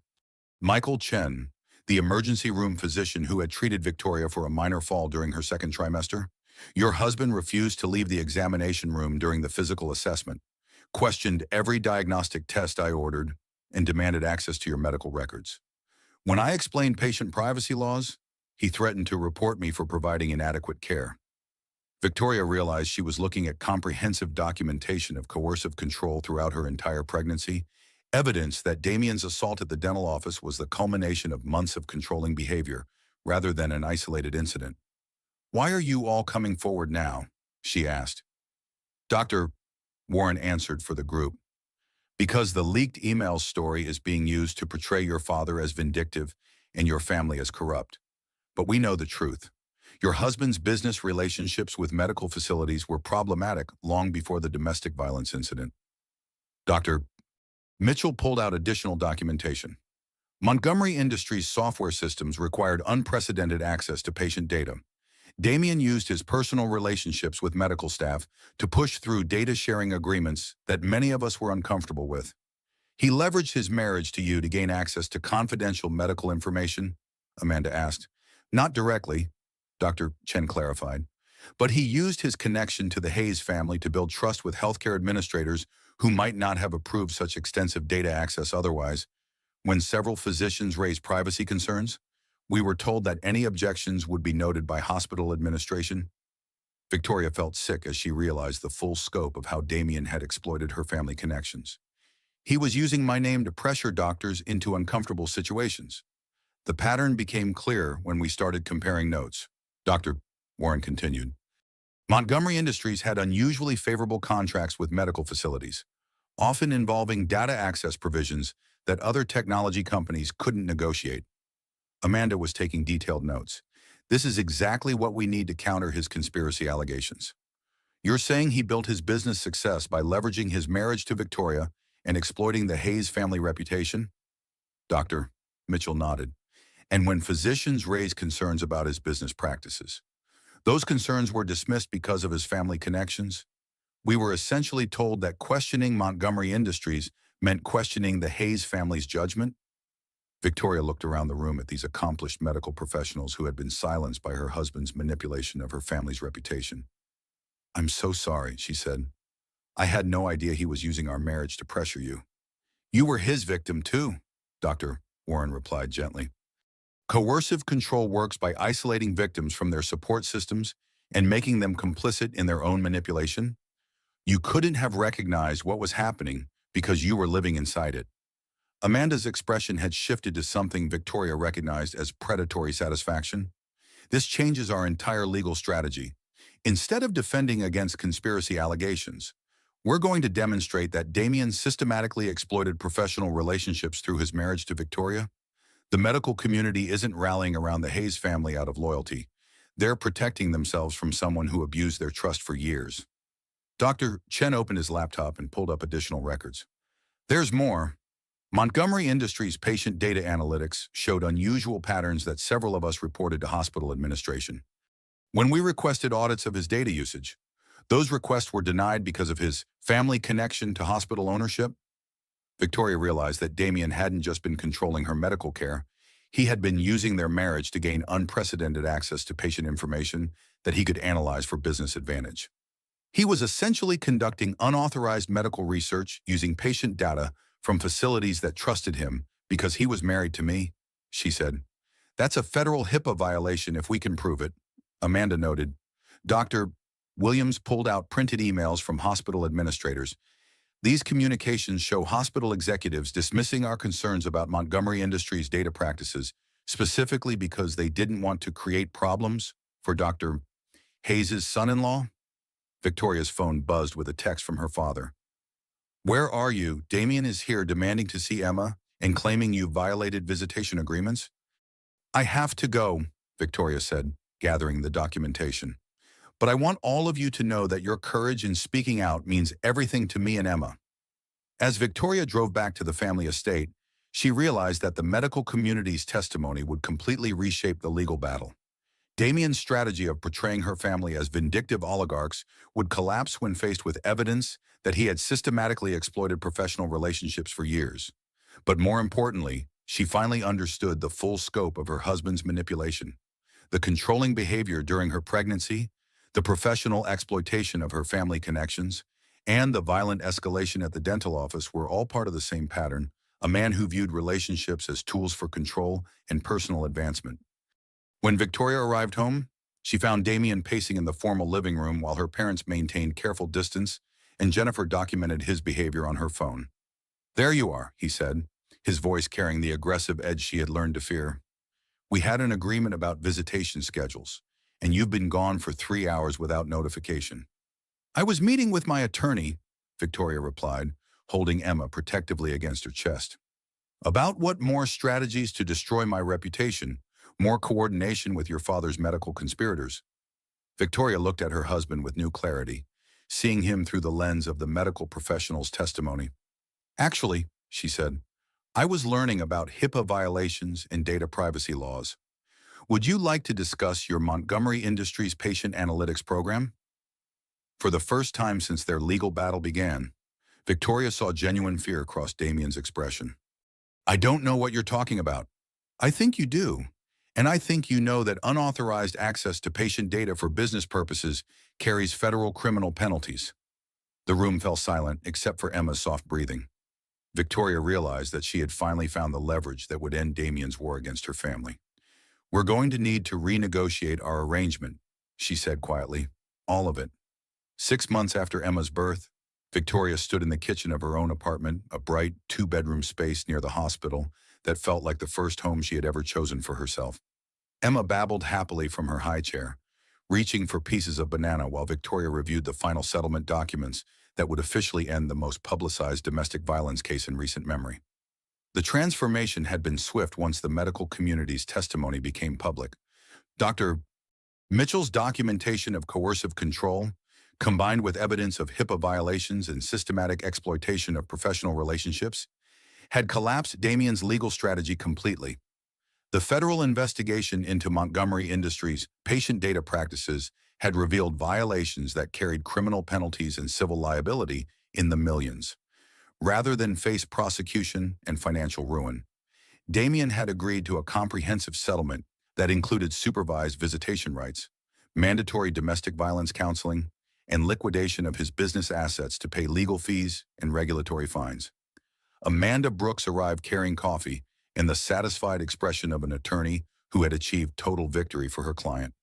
Speaker 1: Michael Chen, the emergency room physician who had treated Victoria for a minor fall during her second trimester. Your husband refused to leave the examination room during the physical assessment, questioned every diagnostic test I ordered, and demanded access to your medical records. When I explained patient privacy laws, he threatened to report me for providing inadequate care. Victoria realized she was looking at comprehensive documentation of coercive control throughout her entire pregnancy, evidence that Damien's assault at the dental office was the culmination of months of controlling behavior, rather than an isolated incident. "Why are you all coming forward now?" she asked. Dr. Warren answered for the group. "Because the leaked email story is being used to portray your father as vindictive and your family as corrupt. But we know the truth. Your husband's business relationships with medical facilities were problematic long before the domestic violence incident." Dr. Mitchell pulled out additional documentation. Montgomery Industries' software systems required unprecedented access to patient data. Damien used his personal relationships with medical staff to push through data-sharing agreements that many of us were uncomfortable with. He leveraged his marriage to you to gain access to confidential medical information, Amanda asked. "Not directly," Dr. Chen clarified, "but he used his connection to the Hayes family to build trust with healthcare administrators who might not have approved such extensive data access otherwise. When several physicians raised privacy concerns, we were told that any objections would be noted by hospital administration." Victoria felt sick as she realized the full scope of how Damien had exploited her family connections. "He was using my name to pressure doctors into uncomfortable situations. The pattern became clear when we started comparing notes," Dr. Warren continued. "Montgomery Industries had unusually favorable contracts with medical facilities, often involving data access provisions that other technology companies couldn't negotiate." Amanda was taking detailed notes. "This is exactly what we need to counter his conspiracy allegations. You're saying he built his business success by leveraging his marriage to Victoria and exploiting the Hayes family reputation?" Dr. Mitchell nodded. "And when physicians raised concerns about his business practices, those concerns were dismissed because of his family connections. We were essentially told that questioning Montgomery Industries meant questioning the Hayes family's judgment." Victoria looked around the room at these accomplished medical professionals who had been silenced by her husband's manipulation of her family's reputation. "I'm so sorry," she said. "I had no idea he was using our marriage to pressure you." "You were his victim too," Dr. Warren replied gently. "Coercive control works by isolating victims from their support systems and making them complicit in their own manipulation. You couldn't have recognized what was happening because you were living inside it." Amanda's expression had shifted to something Victoria recognized as predatory satisfaction. "This changes our entire legal strategy. Instead of defending against conspiracy allegations, we're going to demonstrate that Damien systematically exploited professional relationships through his marriage to Victoria. The medical community isn't rallying around the Hayes family out of loyalty. They're protecting themselves from someone who abused their trust for years." Dr. Chen opened his laptop and pulled up additional records. "There's more. Montgomery Industries' patient data analytics showed unusual patterns that several of us reported to hospital administration. When we requested audits of his data usage, those requests were denied because of his family connection to hospital ownership." Victoria realized that Damien hadn't just been controlling her medical care, he had been using their marriage to gain unprecedented access to patient information that he could analyze for business advantage. He was essentially conducting unauthorized medical research using patient data from facilities that trusted him because he was married to me, she said. "That's a federal HIPAA violation if we can prove it," Amanda noted. Dr. Williams pulled out printed emails from hospital administrators. "These communications show hospital executives dismissing our concerns about Montgomery Industries' data practices, specifically because they didn't want to create problems for Dr. Hayes' son-in-law." Victoria's phone buzzed with a text from her father. Where are you? Damien is here demanding to see Emma and claiming you violated visitation agreements. I have to go, Victoria said, gathering the documentation. But I want all of you to know that your courage in speaking out means everything to me and Emma. As Victoria drove back to the family estate, she realized that the medical community's testimony would completely reshape the legal battle. Damien's strategy of portraying her family as vindictive oligarchs would collapse when faced with evidence that he had systematically exploited professional relationships for years. But more importantly, she finally understood the full scope of her husband's manipulation. The controlling behavior during her pregnancy, the professional exploitation of her family connections, and the violent escalation at the dental office were all part of the same pattern, a man who viewed relationships as tools for control and personal advancement. When Victoria arrived home, she found Damien pacing in the formal living room while her parents maintained careful distance, and Jennifer documented his behavior on her phone. "There you are," he said, his voice carrying the aggressive edge she had learned to fear. "We had an agreement about visitation schedules, and you've been gone for 3 hours without notification." "I was meeting with my attorney," Victoria replied, holding Emma protectively against her chest. "About what? More strategies to destroy my reputation, more coordination with your father's medical conspirators." Victoria looked at her husband with new clarity, seeing him through the lens of the medical professional's testimony. "Actually," she said, "I was learning about HIPAA violations and data privacy laws. Would you like to discuss your Montgomery Industries patient analytics program?" For the first time since their legal battle began, Victoria saw genuine fear cross Damien's expression. "I don't know what you're talking about." "I think you do. And I think you know that unauthorized access to patient data for business purposes carries federal criminal penalties." The room fell silent except for Emma's soft breathing. Victoria realized that she had finally found the leverage that would end Damien's war against her family. "We're going to need to renegotiate our arrangement," she said quietly. "All of it." 6 months after Emma's birth, Victoria stood in the kitchen of her own apartment, a bright two-bedroom space near the hospital that felt like the first home she had ever chosen for herself. Emma babbled happily from her high chair, reaching for pieces of banana while Victoria reviewed the final settlement documents that would officially end the most publicized domestic violence case in recent memory. The transformation had been swift once the medical community's testimony became public. Dr. Mitchell's documentation of coercive control, combined with evidence of HIPAA violations and systematic exploitation of professional relationships, had collapsed Damien's legal strategy completely. The federal investigation into Montgomery Industries' patient data practices had revealed violations that carried criminal penalties and civil liability in the millions. Rather than face prosecution and financial ruin, Damien had agreed to a comprehensive settlement that included supervised visitation rights, mandatory domestic violence counseling, and liquidation of his business assets to pay legal fees and regulatory fines. Amanda Brooks arrived carrying coffee and the satisfied expression of an attorney who had achieved total victory for her client.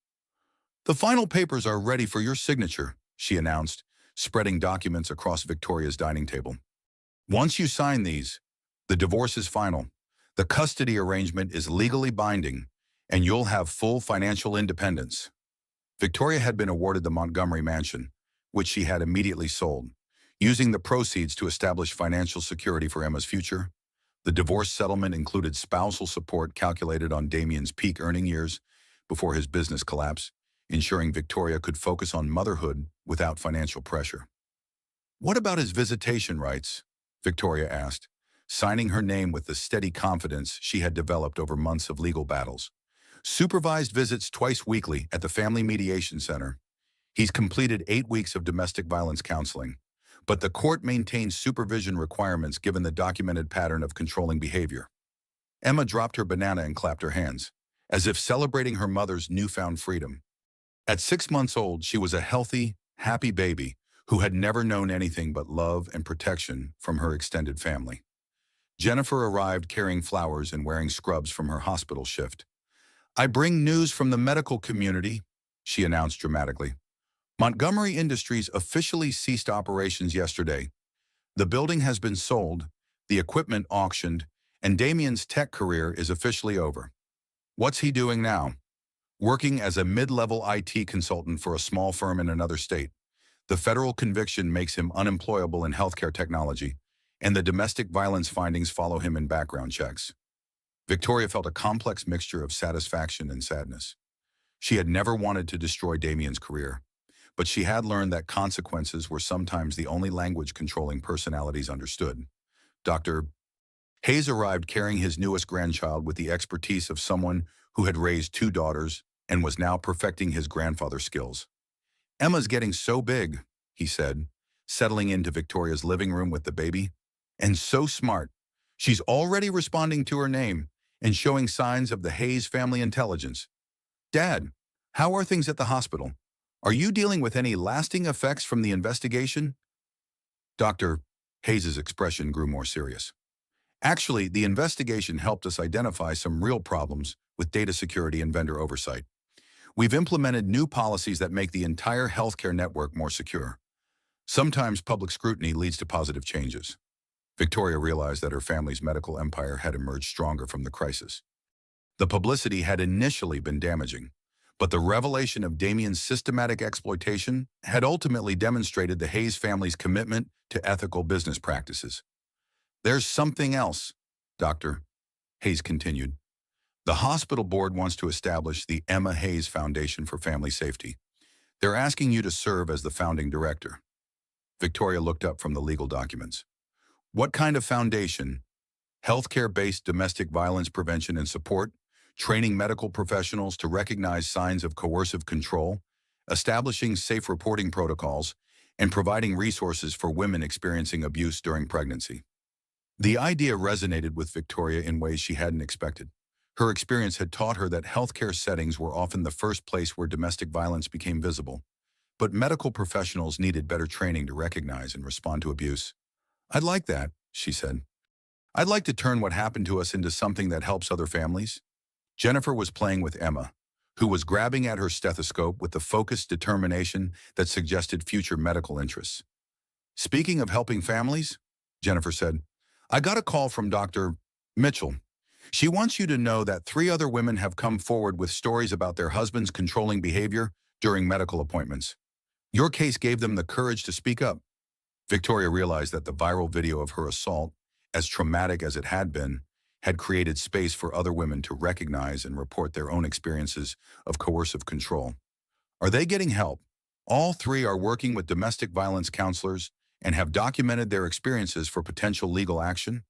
Speaker 1: "The final papers are ready for your signature," she announced, spreading documents across Victoria's dining table. "Once you sign these, the divorce is final, the custody arrangement is legally binding, and you'll have full financial independence." Victoria had been awarded the Montgomery Mansion, which she had immediately sold, using the proceeds to establish financial security for Emma's future. The divorce settlement included spousal support calculated on Damien's peak earning years before his business collapse, ensuring Victoria could focus on motherhood without financial pressure. "What about his visitation rights?" Victoria asked, signing her name with the steady confidence she had developed over months of legal battles. "Supervised visits twice weekly at the Family Mediation Center. He's completed 8 weeks of domestic violence counseling, but the court maintains supervision requirements given the documented pattern of controlling behavior." Emma dropped her banana and clapped her hands, as if celebrating her mother's newfound freedom. At 6 months old, she was a healthy, happy baby who had never known anything but love and protection from her extended family. Jennifer arrived carrying flowers and wearing scrubs from her hospital shift. "I bring news from the medical community," she announced dramatically. "Montgomery Industries officially ceased operations yesterday. The building has been sold, the equipment auctioned, and Damien's tech career is officially over." "What's he doing now?" "Working as a mid-level IT consultant for a small firm in another state. The federal conviction makes him unemployable in healthcare technology, and the domestic violence findings follow him in background checks. Victoria felt a complex mixture of satisfaction and sadness. She had never wanted to destroy Damien's career, but she had learned that consequences were sometimes the only language controlling personalities understood. Dr. Hayes arrived carrying his newest grandchild with the expertise of someone who had raised two daughters and was now perfecting his grandfather skills. "Emma's getting so big," he said, settling into Victoria's living room with the baby. "And so smart. She's already responding to her name and showing signs of the Hayes family intelligence. Dad, how are things at the hospital? Are you dealing with any lasting effects from the investigation?" Dr. Hayes's expression grew more serious. "Actually, the investigation helped us identify some real problems with data security and vendor oversight. We've implemented new policies that make the entire healthcare network more secure. Sometimes public scrutiny leads to positive changes." Victoria realized that her family's medical empire had emerged stronger from the crisis. The publicity had initially been damaging, but the revelation of Damien's systematic exploitation had ultimately demonstrated the Hayes family's commitment to ethical business practices. "There's something else," Dr. Hayes continued. "The hospital board wants to establish the Emma Hayes Foundation for Family Safety. They're asking you to serve as the founding director." Victoria looked up from the legal documents. "What kind of foundation?" "Healthcare-based domestic violence prevention and support, training medical professionals to recognize signs of coercive control, establishing safe reporting protocols, and providing resources for women experiencing abuse during pregnancy." The idea resonated with Victoria in ways she hadn't expected. Her experience had taught her that healthcare settings were often the first place where domestic violence became visible. But medical professionals needed better training to recognize and respond to abuse. "I'd like that," she said. "I'd like to turn what happened to us into something that helps other families." Jennifer was playing with Emma, who was grabbing at her stethoscope with the focused determination that suggested future medical interests. "Speaking of helping families," Jennifer said, "I got a call from Dr. Mitchell. She wants you to know that 3 other women have come forward with stories about their husbands' controlling behavior during medical appointments. Your case gave them the courage to speak up." Victoria realized that the viral video of her assault, as traumatic as it had created space for other women to recognize and report their own experiences of coercive control. "Are they getting help?" "All 3 are working with domestic violence counselors and have documented their experiences for potential legal action.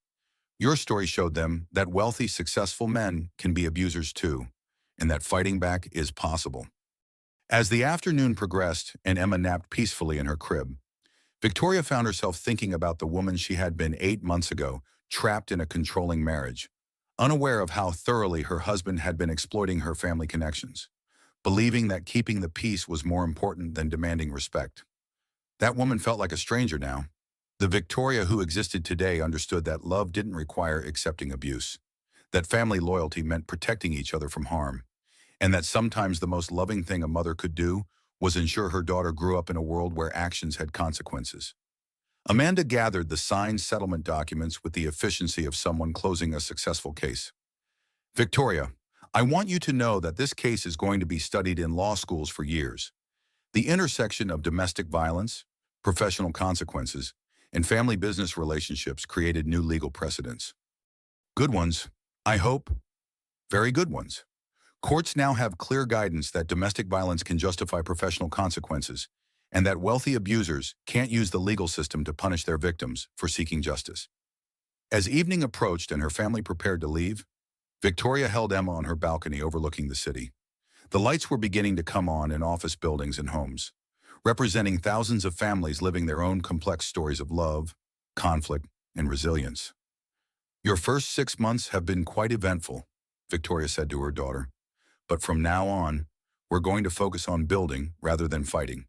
Speaker 1: Your story showed them that wealthy, successful men can be abusers too, and that fighting back is possible." As the afternoon progressed and Emma napped peacefully in her crib, Victoria found herself thinking about the woman she had been 8 months ago, trapped in a controlling marriage, unaware of how thoroughly her husband had been exploiting her family connections, believing that keeping the peace was more important than demanding respect. That woman felt like a stranger now. The Victoria who existed today understood that love didn't require accepting abuse, that family loyalty meant protecting each other from harm, and that sometimes the most loving thing a mother could do was ensure her daughter grew up in a world where actions had consequences. Amanda gathered the signed settlement documents with the efficiency of someone closing a successful case. "Victoria, I want you to know that this case is going to be studied in law schools for years. The intersection of domestic violence, professional consequences, and family business relationships created new legal precedents. Good ones, I hope. Very good ones. Courts now have clear guidance that domestic violence can justify professional consequences, and that wealthy abusers can't use the legal system to punish their victims for seeking justice." As evening approached and her family prepared to leave, Victoria held Emma on her balcony overlooking the city. The lights were beginning to come on in office buildings and homes, representing thousands of families living their own complex stories of love, conflict, and resilience. "Your first 6 months have been quite eventful," Victoria said to her daughter. "But from now on, we're going to focus on building rather than fighting."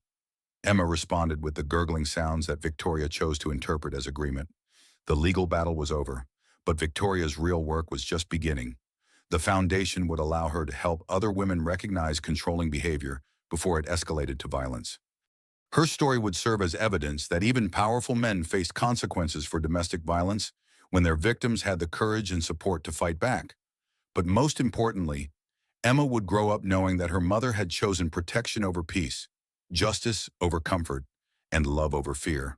Speaker 1: Emma responded with the gurgling sounds that Victoria chose to interpret as agreement. The legal battle was over, but Victoria's real work was just beginning. The foundation would allow her to help other women recognize controlling behavior before it escalated to violence. Her story would serve as evidence that even powerful men faced consequences for domestic violence when their victims had the courage and support to fight back. But most importantly, Emma would grow up knowing that her mother had chosen protection over peace, justice over comfort, and love over fear.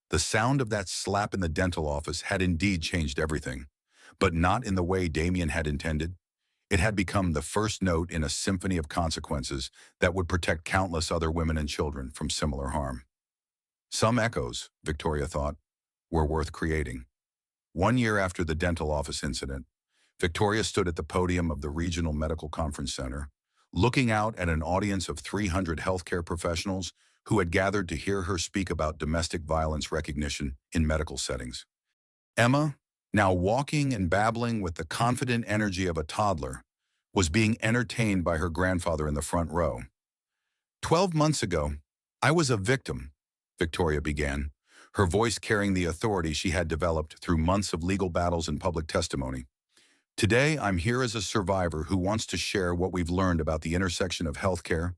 Speaker 1: The sound of that slap in the dental office had indeed changed everything, but not in the way Damien had intended. It had become the first note in a symphony of consequences that would protect countless other women and children from similar harm. Some echoes, Victoria thought, were worth creating. 1 year after the dental office incident, Victoria stood at the podium of the Regional Medical Conference Center, looking out at an audience of 300 healthcare professionals who had gathered to hear her speak about domestic violence recognition in medical settings. Emma, now walking and babbling with the confident energy of a toddler, was being entertained by her grandfather in the front row. 12 months ago, I was a victim, Victoria began, her voice carrying the authority she had developed through months of legal battles and public testimony. Today, I'm here as a survivor who wants to share what we've learned about the intersection of healthcare,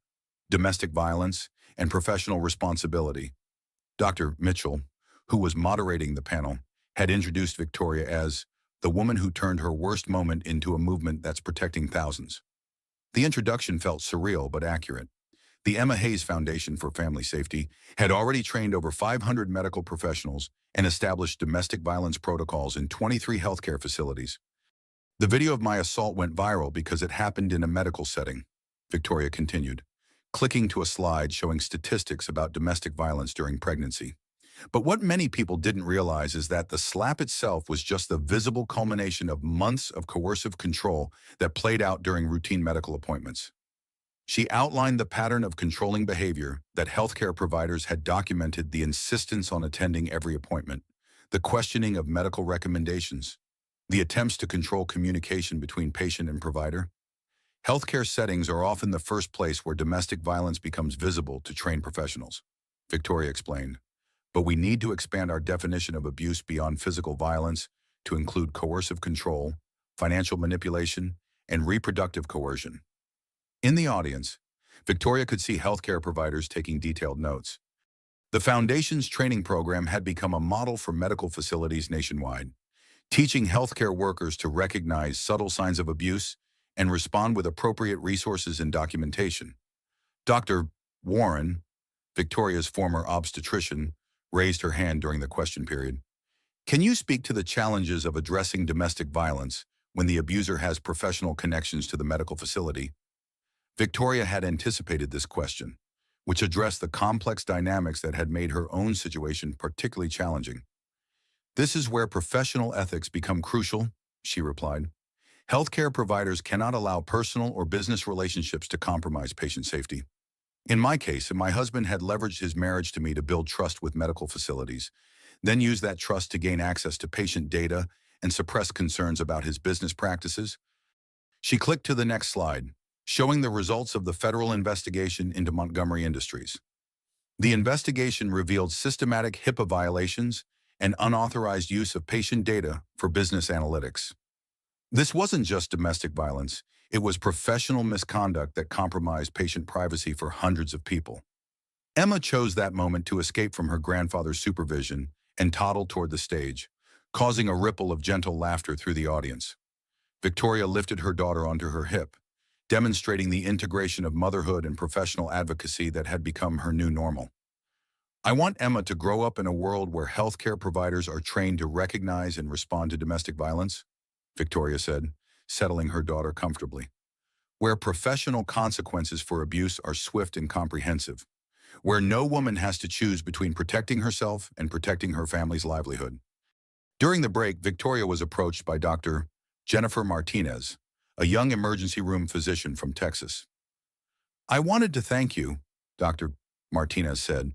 Speaker 1: domestic violence, and professional responsibility. Dr. Mitchell, who was moderating the panel, had introduced Victoria as the woman who turned her worst moment into a movement that's protecting thousands. The introduction felt surreal but accurate. The Emma Hayes Foundation for Family Safety had already trained over 500 medical professionals and established domestic violence protocols in 23 healthcare facilities. The video of my assault went viral because it happened in a medical setting, Victoria continued, clicking to a slide showing statistics about domestic violence during pregnancy. But what many people didn't realize is that the slap itself was just the visible culmination of months of coercive control that played out during routine medical appointments. She outlined the pattern of controlling behavior that healthcare providers had documented: the insistence on attending every appointment, the questioning of medical recommendations, the attempts to control communication between patient and provider. Healthcare settings are often the first place where domestic violence becomes visible to trained professionals, Victoria explained. But we need to expand our definition of abuse beyond physical violence to include coercive control, financial manipulation, and reproductive coercion. In the audience, Victoria could see healthcare providers taking detailed notes. The Foundation's training program had become a model for medical facilities nationwide, teaching healthcare workers to recognize subtle signs of abuse and respond with appropriate resources and documentation. Dr. Warren, Victoria's former obstetrician, raised her hand during the question period. Can you speak to the challenges of addressing domestic violence when the abuser has professional connections to the medical facility? Victoria had anticipated this question, which addressed the complex dynamics that had made her own situation particularly challenging. This is where professional ethics become crucial, she replied. Healthcare providers cannot allow personal or business relationships to compromise patient safety. In my case, my husband had leveraged his marriage to me to build trust with medical facilities, then use that trust to gain access to patient data and suppress concerns about his business practices. She clicked to the next slide, showing the results of the federal investigation into Montgomery Industries. The investigation revealed systematic HIPAA violations and unauthorized use of patient data for business analytics. This wasn't just domestic violence, it was professional misconduct that compromised patient privacy for hundreds of people. Emma chose that moment to escape from her grandfather's supervision and toddled toward the stage, causing a ripple of gentle laughter through the audience. Victoria lifted her daughter onto her hip, demonstrating the integration of motherhood and professional advocacy that had become her new normal. I want Emma to grow up in a world where healthcare providers are trained to recognize and respond to domestic violence, Victoria said, settling her daughter comfortably. Where professional consequences for abuse are swift and comprehensive. Where no woman has to choose between protecting herself and protecting her family's livelihood. During the break, Victoria was approached by Dr. Jennifer Martinez, a young emergency room physician from Texas. I wanted to thank you, Dr. Martinez said.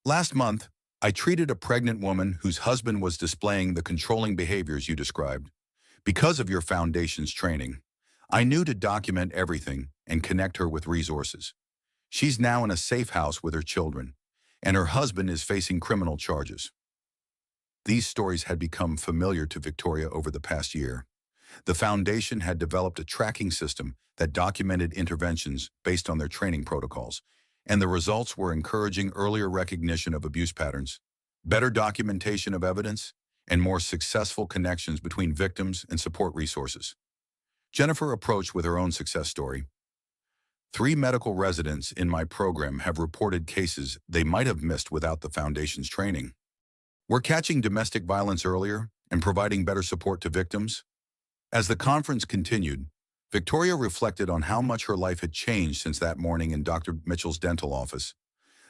Speaker 1: Last month, I treated a pregnant woman whose husband was displaying the controlling behaviors you described. Because of your foundation's training, I knew to document everything and connect her with resources. She's now in a safe house with her children, and her husband is facing criminal charges. These stories had become familiar to Victoria over the past year. The Foundation had developed a tracking system that documented interventions based on their training protocols, and the results were encouraging earlier recognition of abuse patterns, better documentation of evidence, and more successful connections between victims and support resources. Jennifer approached with her own success story. 3 medical residents in my program have reported cases they might have missed without the foundation's training. We're catching domestic violence earlier and providing better support to victims. As the conference continued, Victoria reflected on how much her life had changed since that morning in Dr. Mitchell's dental office.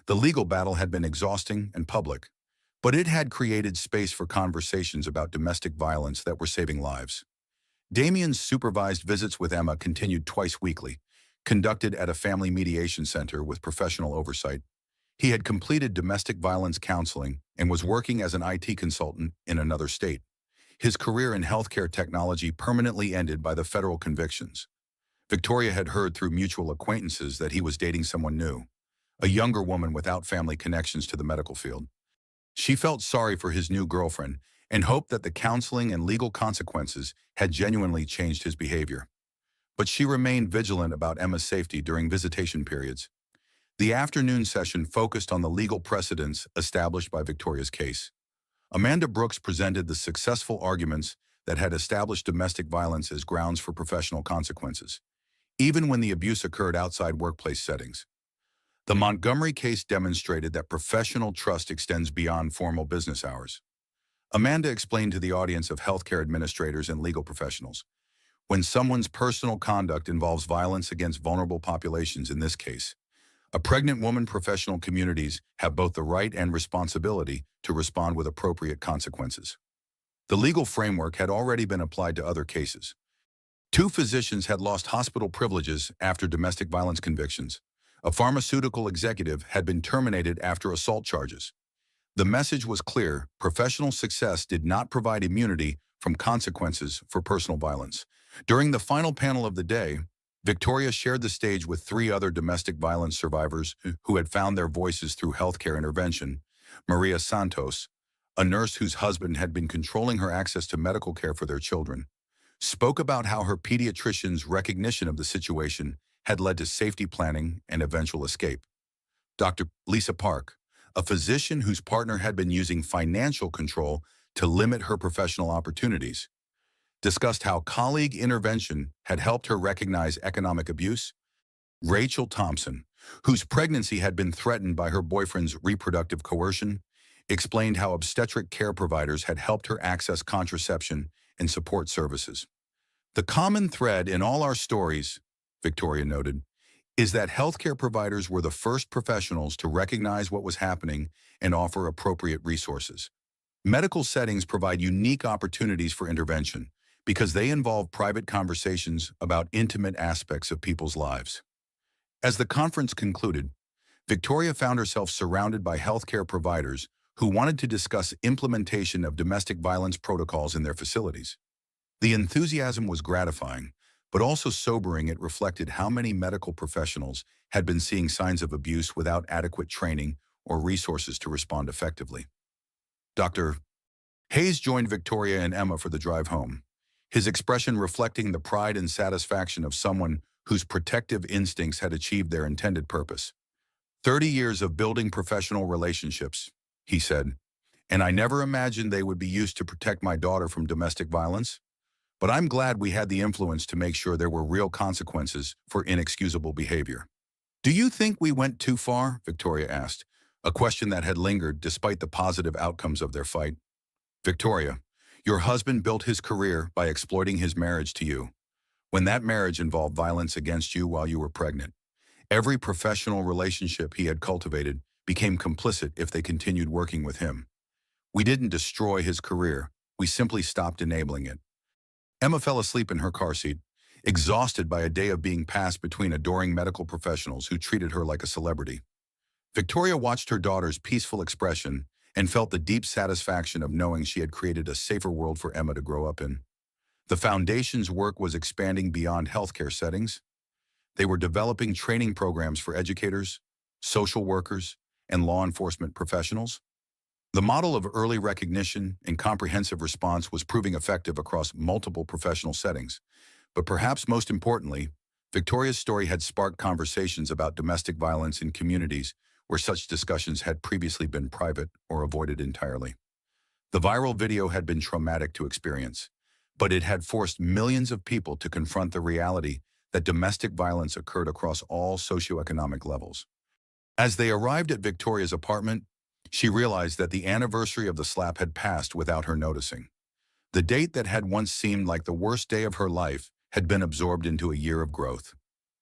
Speaker 1: The legal battle had been exhausting and public, but it had created space for conversations about domestic violence that were saving lives. Damien's supervised visits with Emma continued twice weekly, conducted at a family mediation center with professional oversight. He had completed domestic violence counseling and was working as an IT consultant in another state. His career in healthcare technology permanently ended by the federal convictions. Victoria had heard through mutual acquaintances that he was dating someone new, a younger woman without family connections to the medical field. She felt sorry for his new girlfriend and hoped that the counseling and legal consequences had genuinely changed his behavior. But she remained vigilant about Emma's safety during visitation periods. The afternoon session focused on the legal precedents established by Victoria's case. Amanda Brooks presented the successful arguments that had established domestic violence as grounds for professional consequences, even when the abuse occurred outside workplace settings. The Montgomery case demonstrated that professional trust extends beyond formal business hours. Amanda explained to the audience of healthcare administrators and legal professionals, when someone's personal conduct involves violence against vulnerable populations, in this case, a pregnant woman, professional communities have both the right and responsibility to respond with appropriate consequences. The legal framework had already been applied to other cases. 2 physicians had lost hospital privileges after domestic violence convictions. A pharmaceutical executive had been terminated after assault charges. The message was clear: professional success did not provide immunity from consequences for personal violence. During the final panel of the day, Victoria shared the stage with 3 other domestic violence survivors who had found their voices through healthcare intervention. Maria Santos, a nurse whose husband had been controlling her access to medical care for their children, spoke about how her pediatrician's recognition of the situation had led to safety planning and eventual escape. Dr. Lisa Park, a physician whose partner had been using financial control to limit her professional opportunities, discussed how colleague intervention had helped her recognize economic abuse. Rachel Thompson, whose pregnancy had been threatened by her boyfriend's reproductive coercion, explained how obstetric care providers had helped her access contraception and support services. The common thread in all our stories, Victoria noted, is that healthcare providers were the first professionals to recognize what was happening and offer appropriate resources. Medical settings provide unique opportunities for intervention because they involve private conversations about intimate aspects of people's lives. As the conference concluded, Victoria found herself surrounded by healthcare providers who wanted to discuss implementation of domestic violence protocols in their facilities. The enthusiasm was gratifying, but also sobering. It reflected how many medical professionals had been seeing signs of abuse without adequate training or resources to respond effectively. Dr. Hayes joined Victoria and Emma for the drive home, his expression reflecting the pride and satisfaction of someone whose protective instincts had achieved their intended purpose. 30 years of building professional relationships, he said, and I never imagined they would be used to protect my daughter from domestic violence. But I'm glad we had the influence to make sure there were real consequences for inexcusable behavior. Do you think we went too far? Victoria asked, a question that had lingered despite the positive outcomes of their fight. Victoria, your husband built his career by exploiting his marriage to you. When that marriage involved violence against you while you were pregnant, every professional relationship he had cultivated became complicit if they continued working with him. We didn't destroy his career, we simply stopped enabling it. Emma fell asleep in her car seat, exhausted by a day of being passed between adoring medical professionals who treated her like a celebrity. Victoria watched her daughter's peaceful expression and felt the deep satisfaction of knowing she had created a safer world for Emma to grow up in. The Foundation's work was expanding beyond healthcare settings. They were developing training programs for educators, social workers, and law enforcement professionals. The model of early recognition and comprehensive response was proving effective across multiple professional settings. But perhaps most importantly, Victoria's story had sparked conversations about domestic violence in communities where such discussions had previously been private or avoided entirely. The viral video had been traumatic to experience, but it had forced millions of people to confront the reality that domestic violence occurred across all socioeconomic levels. As they arrived at Victoria's apartment, she realized that the anniversary of the slap had passed without her noticing. The date that had once seemed like the worst day of her life had been absorbed into a year of growth,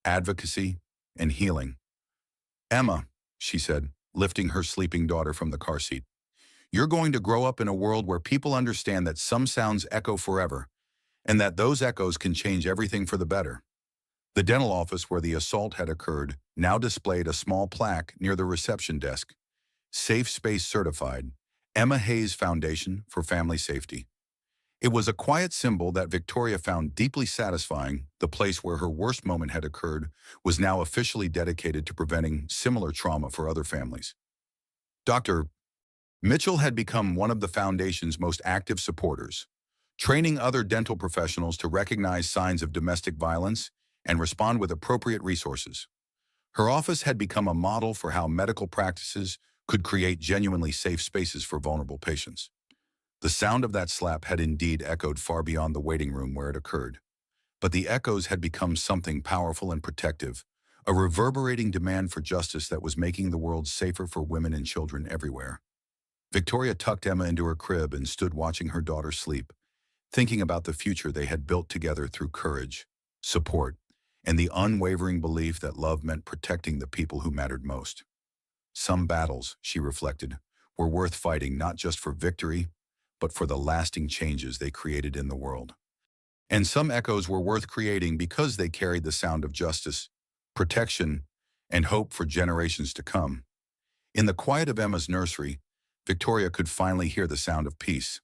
Speaker 1: advocacy, and healing. "Emma," she said, lifting her sleeping daughter from the car seat, "you're going to grow up in a world where people understand that some sounds echo forever, and that those echoes can change everything for the better." The dental office where the assault had occurred now displayed a small plaque near the reception desk. "Safe Space Certified, Emma Hayes Foundation for Family Safety." It was a quiet symbol that Victoria found deeply satisfying. The place where her worst moment had occurred was now officially dedicated to preventing similar trauma for other families. Dr. Mitchell had become one of the foundation's most active supporters, training other dental professionals to recognize signs of domestic violence and respond with appropriate resources. Her office had become a model for how medical practices could create genuinely safe spaces for vulnerable patients. The sound of that slap had indeed echoed far beyond the waiting room where it occurred, but the echoes had become something powerful and protective, a reverberating demand for justice that was making the world safer for women and children everywhere. Victoria tucked Emma into her crib and stood watching her daughter sleep, thinking about the future they had built together through courage, support, and the unwavering belief that love meant protecting the people who mattered most. Some battles, she reflected, were worth fighting not just for victory, but for the lasting changes they created in the world. And some echoes were worth creating because they carried the sound of justice, protection, and hope for generations to come. In the quiet of Emma's nursery, Victoria could finally hear the sound of peace.